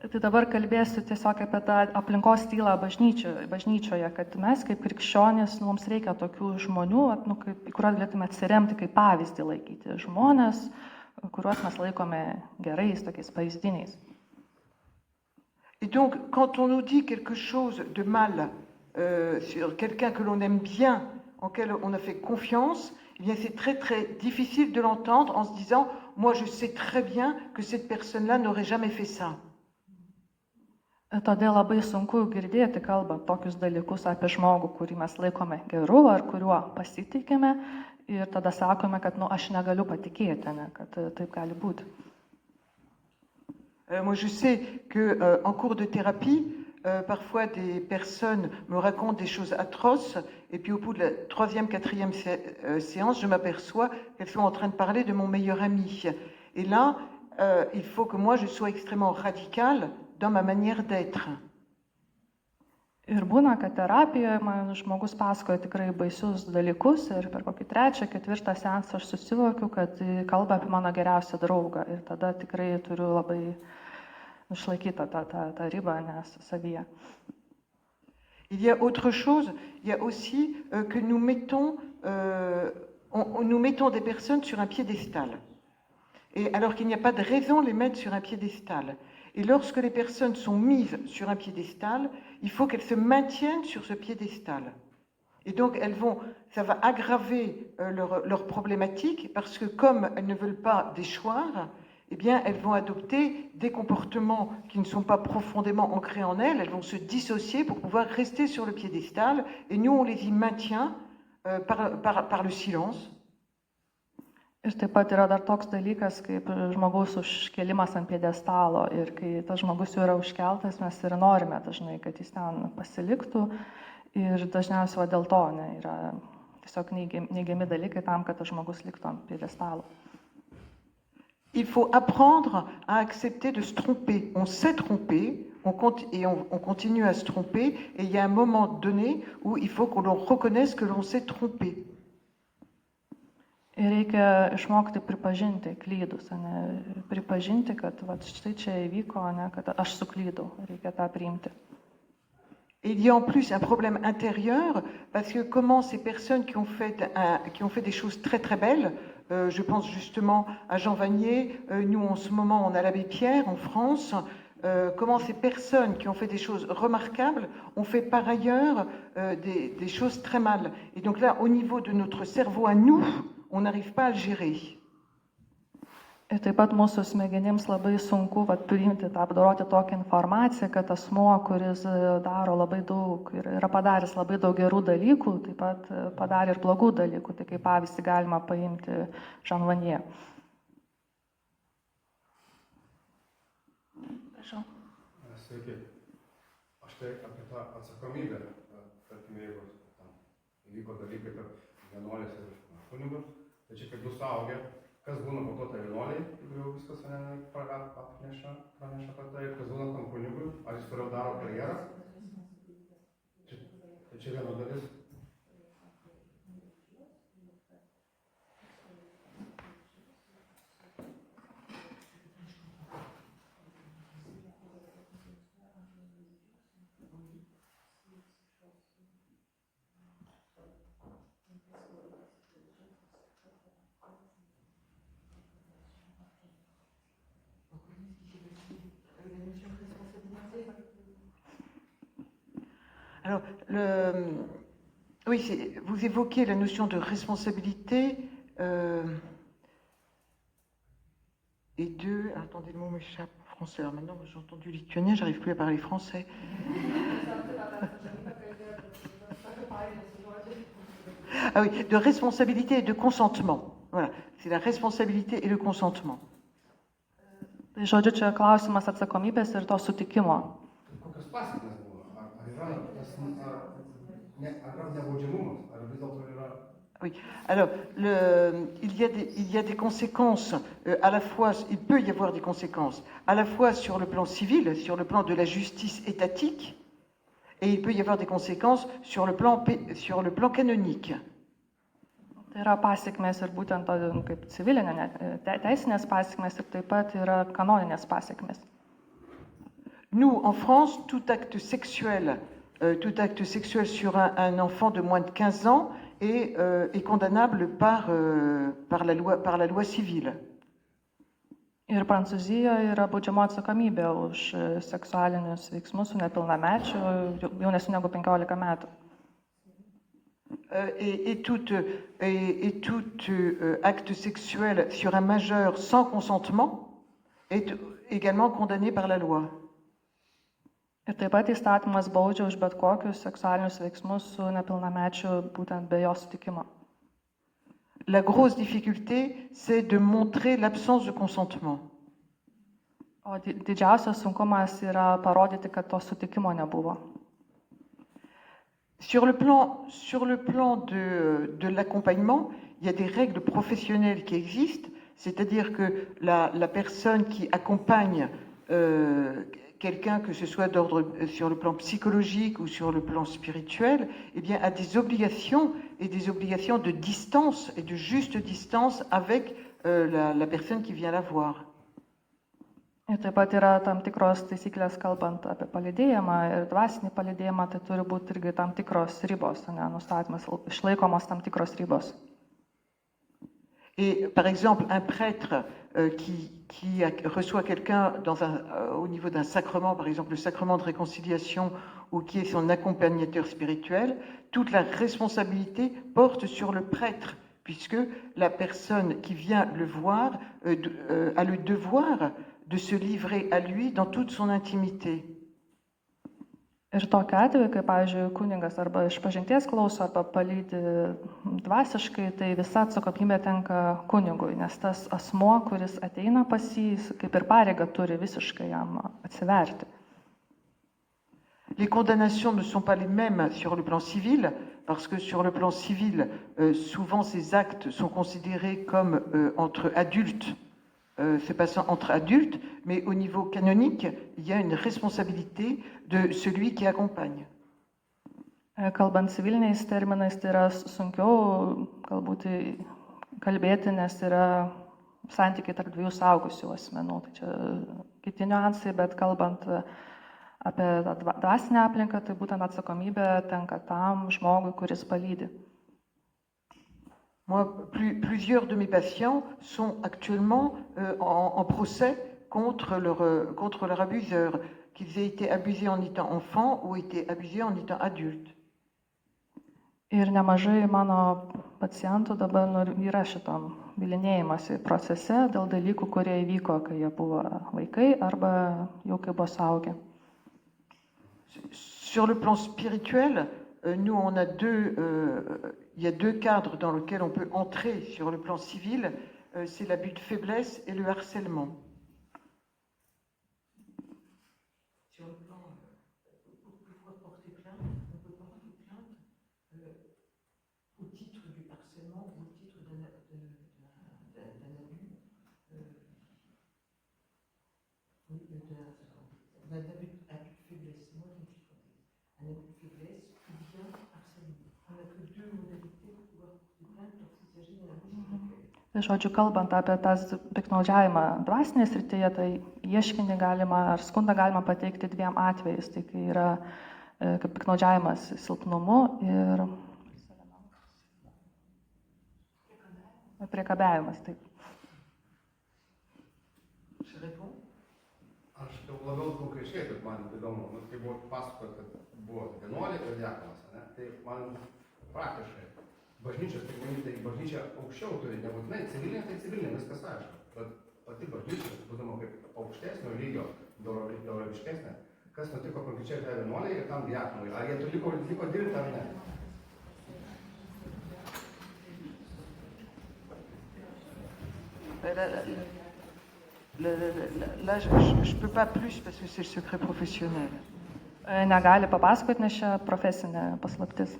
Speaker 3: Tai dabar kalbėsiu tiesiog apie tą aplinkos tylą bažnyčioje, kad mes kaip krikščionys, mums reikia tokių žmonių, į kuriuos galėtume atsiremti, kaip pavyzdį laikyti. Žmonės, kuriuos mes laikome gerais, tokiais pavyzdiniais.
Speaker 2: Et donc, quand on nous dit quelque chose de mal sur quelqu'un que l'on aime bien, en quel on a fait confiance, eh bien c'est très très difficile de l'entendre en se disant « Moi je sais très bien que cette personne-là n'aurait jamais fait ça ».
Speaker 3: Todėl labai sunku girdėti kalbant tokius dalykus apie žmogų, kurį mes laikome geru ar kuriuo pasitikime ir tada sakome, kad aš negaliu patikėti, kad taip gali būti.
Speaker 2: Moi je sais qu'en cours de thérapie, parfois des personnes me racontent des choses atroces et puis au bout de la 3e, 4e séance, je m'aperçois qu'elles sont en train de parler de mon meilleur ami. Et là, il faut que moi je sois extrêmement radicale dans ma manière d'être.
Speaker 3: Ir būna, kad terapijoje man žmogus pasakoja tikrai baisius dalykus ir per kokį 3, 4 seansą aš susivokiu, kad kalba apie mano geriausią draugą ir tada tikrai turiu labai išlaikyti tą ribą savyje.
Speaker 2: Il y a autre chose, il y a aussi que nous mettons des personnes sur un piédestal. Et alors qu'il n'y a pas de raison de les mettre sur un piédestal. Et lorsque les personnes sont mises sur un piédestal, il faut qu'elles se maintiennent sur ce piédestal. Et donc ça va aggraver leur problématique parce que comme elles ne veulent pas déchoir, eh bien elles vont adopter des comportements qui ne sont pas profondément ancrés en elles vont se dissocier pour pouvoir rester sur le piédestal et nous on les y maintient par le silence.
Speaker 3: Ir taip pat yra dar toks dalykas, kaip žmogaus užkėlimas ant piedestalo. Ir kai tas žmogus jau yra užkeltas, mes ir norime dažnai, kad jis ten pasiliktų. Ir dažniausiai dėl to yra tiesiog neigiami dalykai tam, kad tas žmogus liktų ant piedestalo.
Speaker 2: Il faut apprendre à accepter de se tromper. On sait tromper, on continue à se tromper. Et il y a un moment donné où il faut qu'on reconnaisse que l'on s'est trompé.
Speaker 3: Ir reikia išmokti pripažinti klydus, pripažinti, kad štai čia įvyko, kad aš suklydau, reikia tą priimti.
Speaker 2: Et il y a en plus un problème intérieur, parce que comment ces personnes qui ont fait des choses très très belles, je pense justement à Jean Vanier, nous en ce moment on a l'abbé Pierre en France, comment ces personnes qui ont fait des choses remarquables ont fait par ailleurs des choses très mal. Et donc là, au niveau de notre cerveau à nous, on n'arrive pas à le gérer.
Speaker 3: Ir taip pat mūsų smegenims labai sunku priimti, apdoroti tokią informaciją, kad asmuo, kuris daro labai daug ir yra padaręs labai daug gerų dalykų, taip pat padarė ir blogų dalykų. Tai kaip pavyzdį galima paimti Jean Vanier.
Speaker 1: Prašau.
Speaker 7: Sveiki. Aš tai apie tą atsakomybę, tarkim, jeigu įvyko dalykai tarp vienuolės ir kunigų, tai čia kaip du suaugę, kas būna po to tai vienuoliai, jeigu jau viskas praneša apie tai, kas būna tam kunigui, ar jis toliau daro karjerą. Tai čia viena dalis.
Speaker 2: Alors, oui, vous évoquez la notion de responsabilité et de... Attendez, le mot m'échappe en français. Alors maintenant, j'ai entendu lituanien, j'arrive plus à parler français. Ah oui, de responsabilité et de consentement. Voilà, c'est la responsabilité et le consentement.
Speaker 3: Tai žodžiu, čia klausimas atsakomybės ir to sutikimo.
Speaker 7: Kokios pasekmės buvo? Ar yra tas, ar yra nebaudžiamumas, ar vis dėlto yra...
Speaker 2: Oui, alors il y a des conséquences, à la fois, il peut y avoir des conséquences, à la fois sur le plan civil, sur le plan de la justice étatique, et il peut y avoir des conséquences sur le plan canonique.
Speaker 3: Tai yra pasiekmes ir būtent kaip civilinė, teisinės pasiekmes ir taip pat yra kanoninės pasiekmes.
Speaker 2: Nous, en France, tout acte sexuel sur un enfant de moins de 15 ans est condamnable par la loi civile.
Speaker 3: Ir Prancūzijoje yra baudžiamo atsakomybė už seksualinius veiksmus su nepilnamečiu jaunesniu negu 15 metų.
Speaker 2: Et tout acte sexuel sur un majeur sans consentement est également condamné par la loi.
Speaker 3: Ir taip pat įstatymas baudžia už bet kokius seksualinius veiksmus su nepilnamečiu būtent be jo sutikimo.
Speaker 2: La grosse difficulté, c'est de montrer l'absence de consentement.
Speaker 3: O didžiausias sunkumas yra parodyti, kad to sutikimo nebuvo.
Speaker 2: Sur le plan de l'accompagnement, il y a des règles professionnelles qui existent, c'est-à-dire que la personne qui accompagne quelqu'un, que ce soit d'ordre sur le plan psychologique ou sur le plan spirituel, eh bien, a des obligations de distance et de juste distance avec la personne qui vient la voir.
Speaker 3: Ir taip pat yra tam tikros taisyklės, kalbant apie palydėjimą ir dvasinį palydėjimą, tai turi būti irgi tam tikros ribos, nustatymas, išlaikomos tam tikros ribos.
Speaker 2: Et par exemple, un prêtre qui reçoit quelqu'un au niveau d'un sacrement, par exemple le sacrement de réconciliation, ou qui est son accompagnateur spirituel, toute la responsabilité porte sur le prêtre, puisque la personne qui vient le voir a le devoir de se livrer à lui dans toute son intimité.
Speaker 3: Ir tokia atveju, kai, pavyzdžiui, kuningas arba išpažinties klauso, arba palydi dvasiškai, tai visa atsakomybė tenka kunigui, nes tas asmuo, kuris ateina pas jį, kaip ir pareiga turi visiškai jam atsiverti.
Speaker 2: Les condamnations ne sont pas les mêmes sur le plan civil, parce que sur le plan civil, souvent ces actes sont considérés comme entre adultes, se passant entre adultes, mais au niveau canonique, il y a une responsabilité de celui qui accompagne.
Speaker 3: Kalbant civiliniais terminais, tai yra sunkiau galbūt kalbėti, nes yra santykiai tarp dviejų suaugusių asmenų. Tai čia kiti niuansai, bet kalbant apie dvasinę aplinką, tai būtent atsakomybė tenka tam žmogui, kuris palydi.
Speaker 2: Moi, plusieurs de mes patients sont actuellement en procès contre leur abuseur, qu'ils aient été abusés en étant enfants ou été abusés en étant adultes.
Speaker 3: Ir nemažai mano pacientų dabar yra šitam bylinėjimąsi procese dėl dalykų, kurie įvyko, kai jie buvo vaikai arba jau kai buvo suaugę.
Speaker 2: Sur le plan spirituel, nous, il y a deux cadres dans lesquels on peut entrer sur le plan civil, c'est l'abus de faiblesse et le harcèlement. Sur le plan, pourquoi porter plainte? On peut porter plainte au titre du harcèlement ou au titre d'un abus. D'un abus de faiblesse. Moi, je me suis trompée. Un abus de faiblesse ou bien harcèlement. On n'a que deux modalités pour pouvoir porter plainte lorsqu'il s'agit d'un abus sexuel.
Speaker 3: Tai žodžiu, kalbant apie tas piktnaudžiavimą dvasinės srityje, tai ieškinį galima ar skundą galima pateikti dviem atvejais. Tai kai yra kaip piktnaudžiavimas silpnumu ir priekabiavimas. Taip.
Speaker 7: Aš jau labiau konkrečiai paaiškės, bet man įdomu, nu, kai buvo pasakojot, kad buvo vienuolė ir diakonas, ne? Tai man praktiškai bažnyčios pirmenybė, tai bažnyčia aukščiau turi, nebūtinai tai civilinė, viskas aišku, bet pati bažnyčia, būdama kaip aukštesnio lygio, doroviškesnė, kas nutiko konkrečiai tai vienuolė ir tam diakonui, ar jie liko dirbti ar ne?
Speaker 2: Là, je ne peux pas plus parce que c'est le secret professionnel.
Speaker 3: Negali papasakoti, nes čia profesinė paslaptis.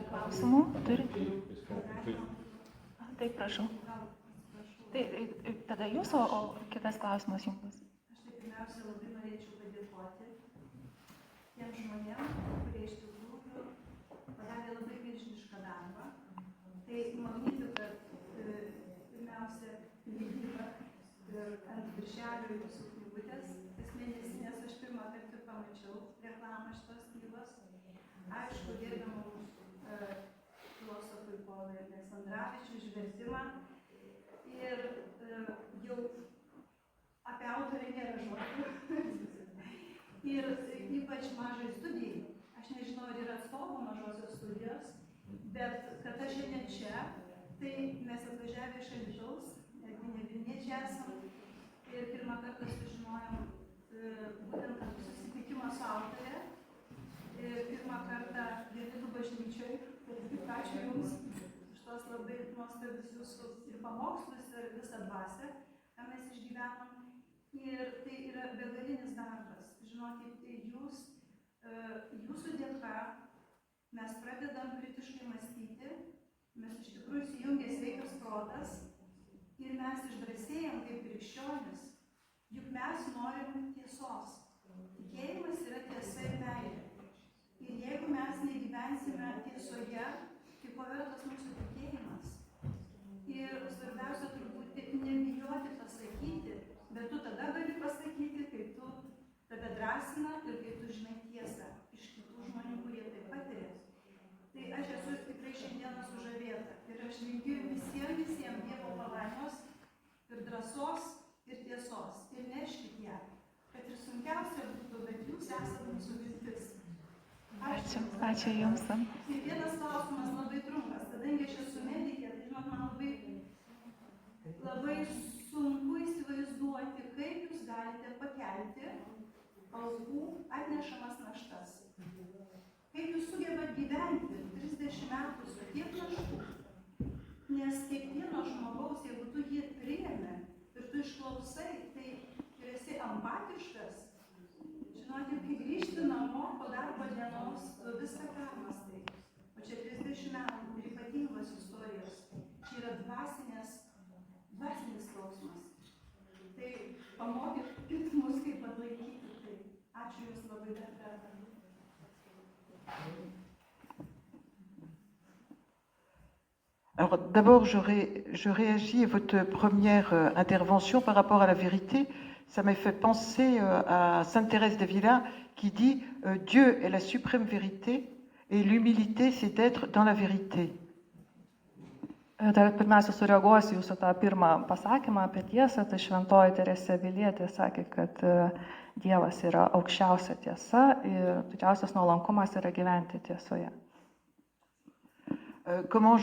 Speaker 1: Klausimų turite? Taip, prašau. Tai tada jūs, o kitas klausimas jums bus.
Speaker 8: Aš tai pirmiausia labai norėčiau padėkoti tiem žmonėm, kurie iš tikrųjų padarė labai milžinišką darbą. Tai Magnificat pirmiausia leidyba ir ant viršelio jūsų knygutės. Tas mėnesinės aš pirmą kartą pamačiau reklamą šitos knygos. Aišku, gerbiamų filosofui Povilui Aleksandravičiui išvertimą. Ir jau apie autorę nėra žodžių. Ir ypač mažai studijai. Aš nežinau, ar yra atstovų mažosios studijos, bet kad aš šiandien čia, tai mes atvažiavę iš Alytaus, netgi ne Vilniečiai esam. Ir pirmą kartą sužinojom būtent kad susitikimą su autorė. Ir pirmą kartą Lietuvių bažnyčioj. Ačiū Jums už tos labai nuostabius Jūsų ir pamokslus, ir visą dvasią, ką mes išgyvenom. Ir tai yra begalinis darbas. Žinokit, Jūsų dėka mes pradedam kritiškai mąstyti, mes iš tikrųjų įsijungia sveikas protas ir mes išdrąsėjam kaip krikščionis, juk mes norim tiesos. Tikėjimas yra tiesa ir meilė. Ir jeigu mes negyvensime tiesoje, tai ko vertas mūsų tikėjimas. Ir svarbiausia turbūt nebijoti pasakyti, bet tu tada gali pasakyti, kai tu tave drąsina ir kai tu žinai tiesą iš kitų žmonių, kurie tai patiria. Tai aš esu tikrai šiandieną sužavėta. Ir aš linkiu visiems Dievo palaimos ir drąsos ir tiesos. Ir neškit ją. Kad ir sunkiausia būtų, bet jūs esate mūsų viltis.
Speaker 1: Ačiū Jums.
Speaker 8: Ir vienas klausimas labai trumpas. Kadangi aš esu medikė, tai žinot, man labai sunku įsivaizduoti, kaip jūs galite pakelti aukų atnešamas naštas. Kaip jūs sugebat gyventi 30 metų su tiek naštų. Nes kiekvieno žmogaus, jeigu tu jį priėmė ir tu išklausai, tai ir esi empatiškas, žinoti, kai grįžti namo po darbo dienos, tu viską permąstai. O čia 30 metų ir ypatingos istorijos. Čia yra dvasinis skausmas. Tai pamokykit mus, kaip atlaikyti tai. Ačiū Jūs labai dar kartą.
Speaker 2: Alors d'abord, je réagis à votre première intervention par rapport à la vérité. Ça m'a fait penser à Sainte Thérèse d'Avila qui dit Dieu est la suprême vérité et l'humilité c'est d'être dans la vérité.
Speaker 3: Tai pirmiausia, sureaguosiu Jūsų tą pirmą pasakymą apie tiesą. Tai šventoji Teresė Avilietė sakė, kad Dievas yra aukščiausia tiesa ir didžiausias nuolankumas yra gyventi tiesoje.
Speaker 2: Comment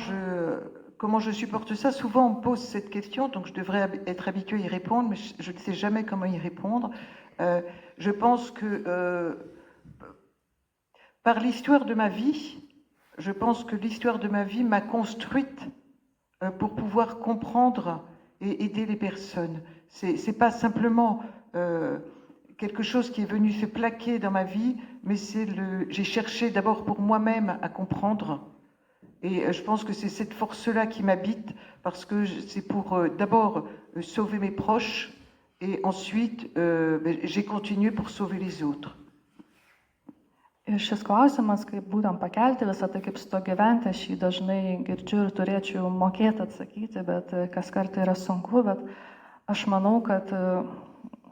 Speaker 2: je supporte ça? Souvent on me pose cette question, donc je devrais être habituée à y répondre, mais je ne sais jamais comment y répondre. Je pense que par l'histoire de ma vie, je pense que l'histoire de ma vie m'a construite pour pouvoir comprendre et aider les personnes. C'est pas simplement quelque chose qui est venu se plaquer dans ma vie, mais j'ai cherché d'abord pour moi-même à comprendre. Et je pense que c'est cette force-là qui m'habite, parce que c'est pour d'abord sauver mes proches, et ensuite j'ai continué pour sauver les autres.
Speaker 3: Ir šis klausimas, kaip būtent pakelti visą tai, kaip su to gyventi, aš jį dažnai girdžiu ir turėčiau mokėti atsakyti, bet kas kartą yra sunku, bet aš manau, kad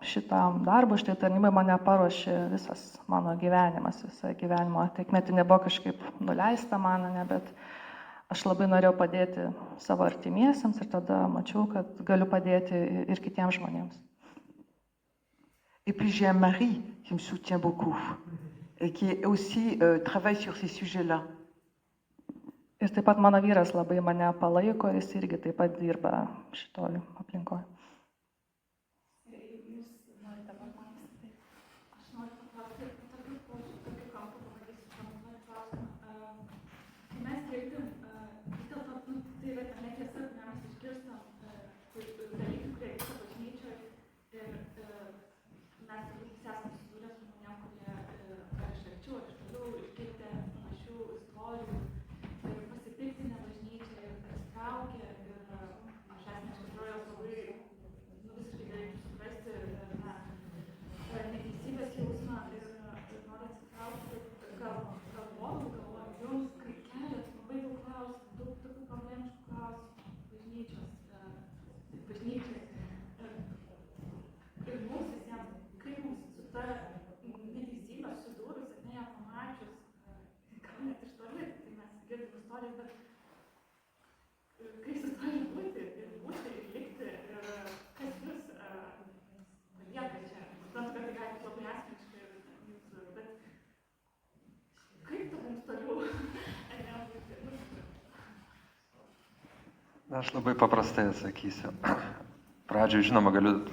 Speaker 3: šitam darbui, šitai tarnybai mane paruošė visas mano gyvenimas, visa gyvenimo tėkmė, tai nebuvo kažkaip nuleista man, bet aš labai norėjau padėti savo artimiesiems ir tada mačiau, kad galiu padėti ir kitiems žmonėms.
Speaker 2: Et puis j'ai un mari qui me soutient beaucoup et qui aussi travaille sur ces sujets-là.
Speaker 3: Ir taip pat mano vyras labai mane palaiko ir jis irgi taip pat dirba šitoj aplinkoje.
Speaker 1: Jūs norite paklausti?
Speaker 9: Aš noriu paklausti, tokiu požiūriu, tokiu kampu pamatysiu, noriu klausimą. Kai mes girdim, vis dėlto, tai yra ta netiesa, kurią mes išgirstam, dalykų, kurie vyksta bažnyčioje, ir mes turbūt visi esame susidūrę su žmonėm, kurie ar iš arčiau, ar iš toliau išgirdę panašių istorijų ir pasipiktinę bažnyčią ir atsitraukę, ir aš asmeniškai atrodo labai visiškai galėčiau suprasti neteisybės jausmą ir noriu atsitraukti, galvoju jums, kai keliat labai daug klausimų, daug tokių problemiškų klausimų bažnyčiai. Ir mums visiems, kaip mums su ta neteisybė susidūrus, ar ne ją pamačius, gal net iš toli, tai mes girdim istorijas, bet kaip su to išbūti ir likti, ir kas jūs palieka čia. Suprantu, kad tai gali būti labai asmeniškai, bet kaip to mums toliau būti?
Speaker 4: Aš labai paprastai atsakysiu. Pradžioje, žinoma, galiu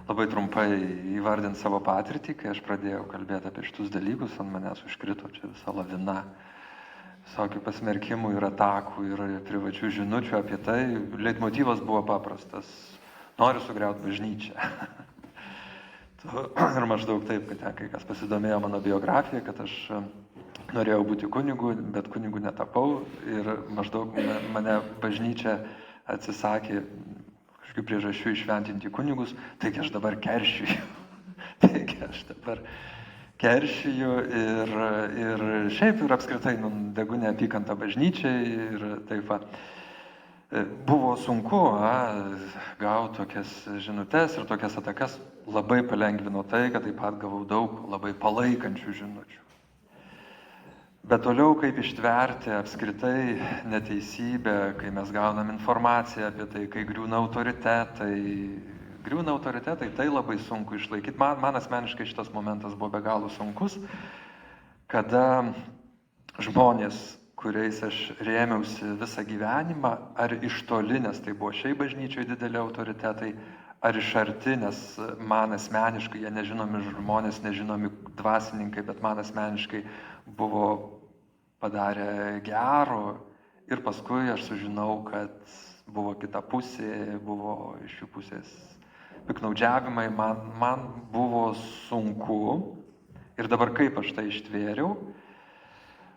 Speaker 4: labai trumpai įvardinti savo patirtį, kai aš pradėjau kalbėti apie šitus dalykus, ant manęs užkrito čia visa lavina visokių pasmerkimų ir atakų ir privačių žinučių apie tai. Leitmotyvas buvo paprastas. Noriu sugriauti bažnyčią. Ir maždaug taip, kad kai kas pasidomėjo mano biografiją, kad aš norėjau būti kunigu, bet kunigu netapau ir maždaug mane bažnyčia atsisakė kažkokių priežasčių išventinti kunigus, taigi aš dabar keršiju. Ir šiaip ir apskritai degu neapykantą bažnyčiai ir taip pat. Buvo sunku gauti tokias žinutes ir tokias atakas, labai palengvino tai, kad taip pat gavau daug labai palaikančių žinučių. Bet toliau, kaip ištverti apskritai neteisybę, kai mes gaunam informaciją apie tai, kai griūna autoritetai, tai labai sunku išlaikyti. Man asmeniškai šitas momentas buvo be galo sunkus, kada žmonės, kuriais aš rėmiausi visą gyvenimą, ar iš toli, nes tai buvo šiaip bažnyčioje dideli autoritetai, ar iš arti, nes man asmeniškai, jie nežinomi žmonės, nežinomi dvasininkai, bet man asmeniškai buvo padarę gero ir paskui aš sužinau, kad buvo kita pusė, buvo iš jų pusės piknaudžiavimai, man buvo sunku ir dabar kaip aš tai ištvėriau.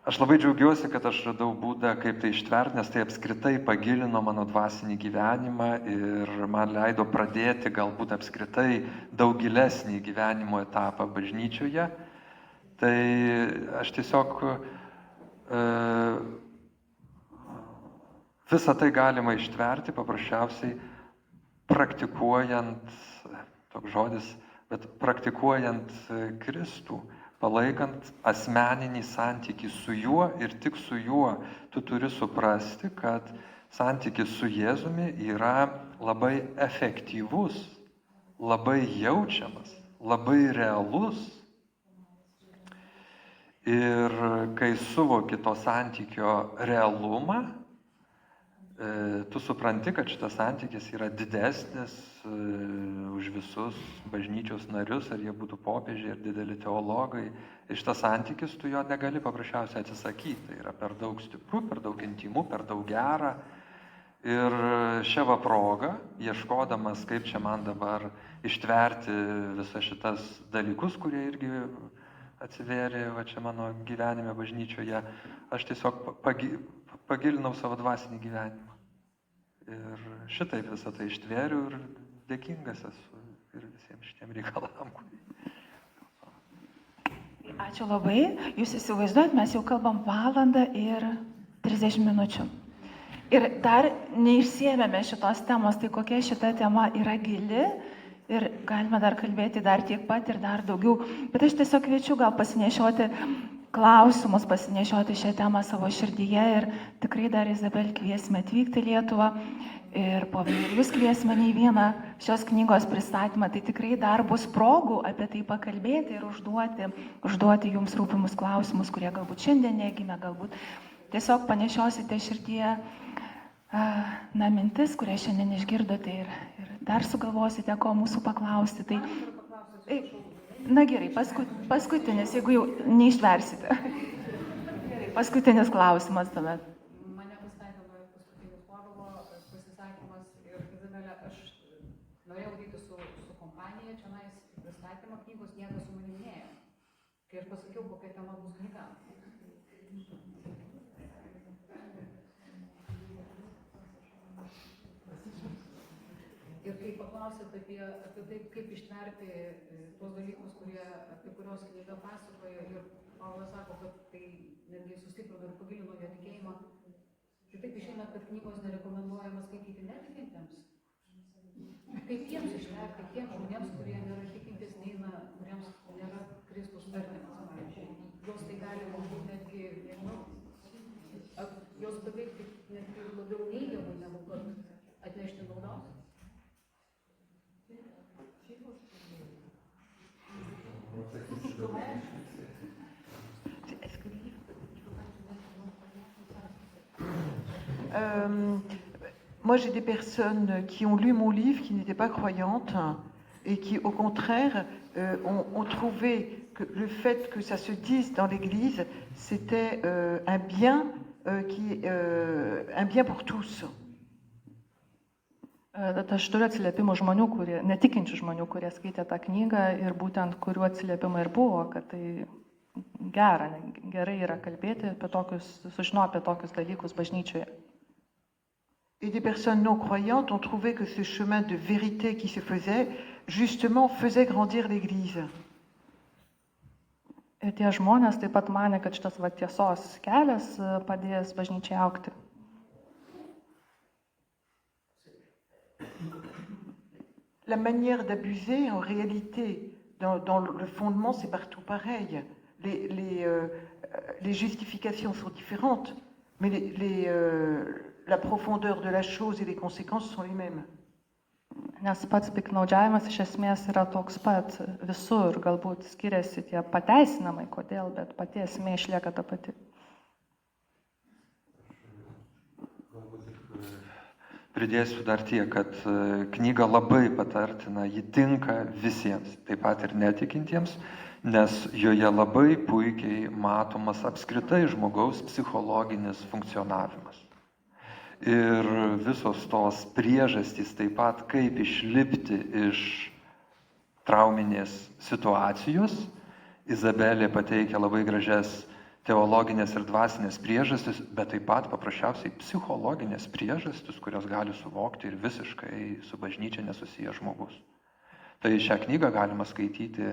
Speaker 4: Aš labai džiaugiuosi, kad aš radau būdą, kaip tai ištverti, nes tai apskritai pagilino mano dvasinį gyvenimą ir man leido pradėti galbūt apskritai daug gilesnį gyvenimo etapą bažnyčioje. Tai aš tiesiog visą tai galima ištverti paprasčiausiai praktikuojant, toks žodis, bet praktikuojant Kristų. Palaikant asmeninį santykį su juo ir tik su juo tu turi suprasti, kad santykis su Jėzumi yra labai efektyvus, labai jaučiamas, labai realus. Ir kai suvoki to santykio realumą, tu supranti, kad šitas santykis yra didesnis už visus bažnyčios narius, ar jie būtų popiežiai ar dideli teologai. Ir šitas santykis tu jo negali paprasčiausiai atsisakyti. Tai yra per daug stipru, per daug intymu, per daug gera. Ir šią progą, ieškodamas, kaip čia man dabar ištverti visas šitas dalykus, kurie irgi atsivėrė va čia mano gyvenime bažnyčioje, aš tiesiog pagilinau savo dvasinį gyvenimą. Ir šitaip visą tai ištvėriau ir dėkingas esu ir visiems šitiem reikalam.
Speaker 1: Ačiū labai. Jūs įsivaizduojat, mes jau kalbam 1 ir 30 minučių. Ir dar neišsiėmėme šitos temos, tai kokia šita tema yra gili ir galime dar kalbėti dar tiek pat ir dar daugiau. Bet aš tiesiog kviečiu gal pasinešioti klausimus, pasinešioti šią temą savo širdyje ir tikrai dar Izabel kviesime atvykti į Lietuvą ir po jūs kviesime ne į vieną šios knygos pristatymą, tai tikrai dar bus progų apie tai pakalbėti ir užduoti jums rūpimus klausimus, kurie galbūt šiandien negimė, galbūt tiesiog panešiosite širdyje mintis, kurią šiandien išgirdote ir dar sugalvosite, ko mūsų paklausti. Tai, na gerai, paskutinis, jeigu jau neištversite. Paskutinis klausimas tuomet.
Speaker 10: Mane pastatino paskutinis Povilo pasisakymas ir Izabelė, aš norėjau daryti su kompanija, čia pristatymą knygos, niekas su manimi nėjo. Kai aš pasakiau, kokia tema bus knyga. Ir kai paklausėt apie tai, kaip ištverti tuos dalykus, apie kuriuos knyga pasakoja, ir Paulas sako, kad tai netgi sustiprino ir pagilino jo tikėjimą, tai taip išeina, kad knygos nerekomenduojama skaityti netikintiems. Kaip jiems ištverti tiems žmonėms, kurie nėra tikintys, kuriems nėra Kristus artimas, pavyzdžiui. Jos tai gali būti netgi, nežinau, jos paveikti netgi labiau neigiamai, negu kad atnešti naudos.
Speaker 2: Moi, j'ai des personnes qui ont lu mon livre, qui n'étaient pas croyantes et qui, au contraire, ont trouvé que le fait que ça se dise dans l'Église, c'était un bien pour tous.
Speaker 3: Aš turiu atsiliepimų žmonių, netikinčių žmonių, kurie skaitė tą knygą ir būtent kuriuo atsiliepimai ir buvo, kad tai gerai yra kalbėti apie tokius, sužinoti apie tokius dalykus bažnyčioje.
Speaker 2: Et des personnes non croyantes ont trouvé que ce chemin de vérité qui se faisait, justement, faisait grandir l'Église.
Speaker 3: Ir tie žmonės taip pat manė, kad šitas tiesos kelias padės bažnyčiai augti.
Speaker 2: La manière d'abuser, en réalité, dans le fondement, c'est partout pareil. Les justifications sont différentes, mais la profondeur de la chose et les conséquences sont les mêmes.
Speaker 3: Nes pats piktnaudžiavimas iš esmės yra toks pat visur, galbūt skiriasi tie pateisinamai, kodėl, bet pati esmė išlieka ta pati.
Speaker 4: Pridėsiu dar tiek, kad knyga labai patartina, ji tinka visiems, taip pat ir netikintiems, nes joje labai puikiai matomas apskritai žmogaus psichologinis funkcionavimas. Ir visos tos priežastys taip pat, kaip išlipti iš trauminės situacijos, Izabelė pateikia labai gražias teologinės ir dvasinės priežastis, bet taip pat paprasčiausiai psichologinės priežastis, kurios gali suvokti ir visiškai su bažnyčia nesusijęs žmogus. Tai šią knygą galima skaityti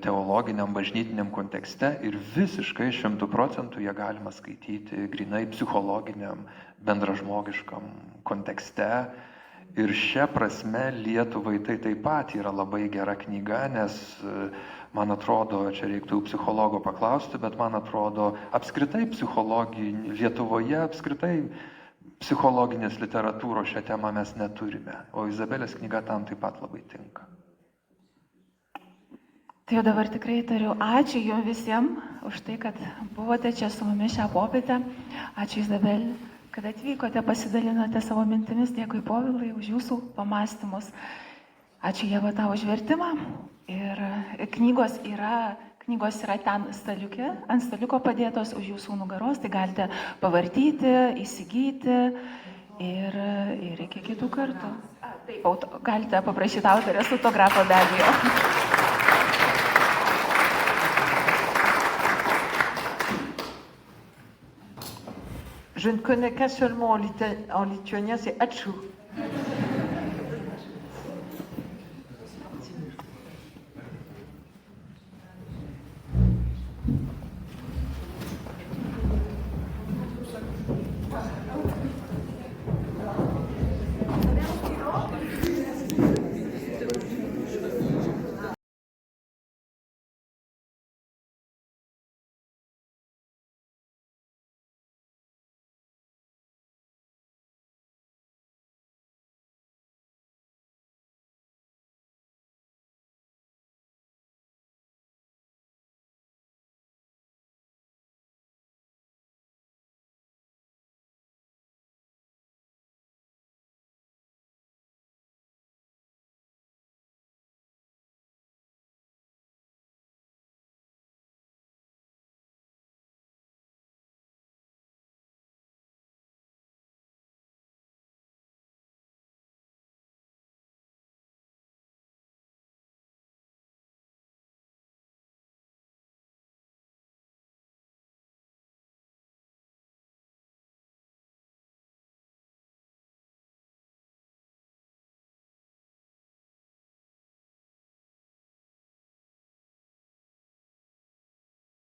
Speaker 4: teologiniam, bažnytiniam kontekste ir visiškai 100% ją galima skaityti grinai psichologiniam, bendražmogiškam kontekste. Ir šia prasme Lietuvai tai taip pat yra labai gera knyga, nes man atrodo, čia reiktų psichologo paklausti, bet man atrodo, apskritai Lietuvoje apskritai psichologinės literatūros šią temą mes neturime, o Izabelės knyga tam taip pat labai tinka.
Speaker 1: Tai jau dabar tikrai tariu ačiū jums visiems už tai, kad buvote čia su mumis šią popietę. Ačiū Izabelė, kad atvykote, pasidalinote savo mintimis. Dėkui Povilai už jūsų pamąstymus. Ačiū Ieva tau už vertimą. Ir knygos yra ten staliuke, ant staliuko padėtos už jūsų nugaros, tai galite pavartyti, įsigyti ir iki kitų kartų. Taip, galite paprašyti autorės autografo be abejo.
Speaker 2: Je ne connais qu'un seul mot en lituanien, c'est Ačiū.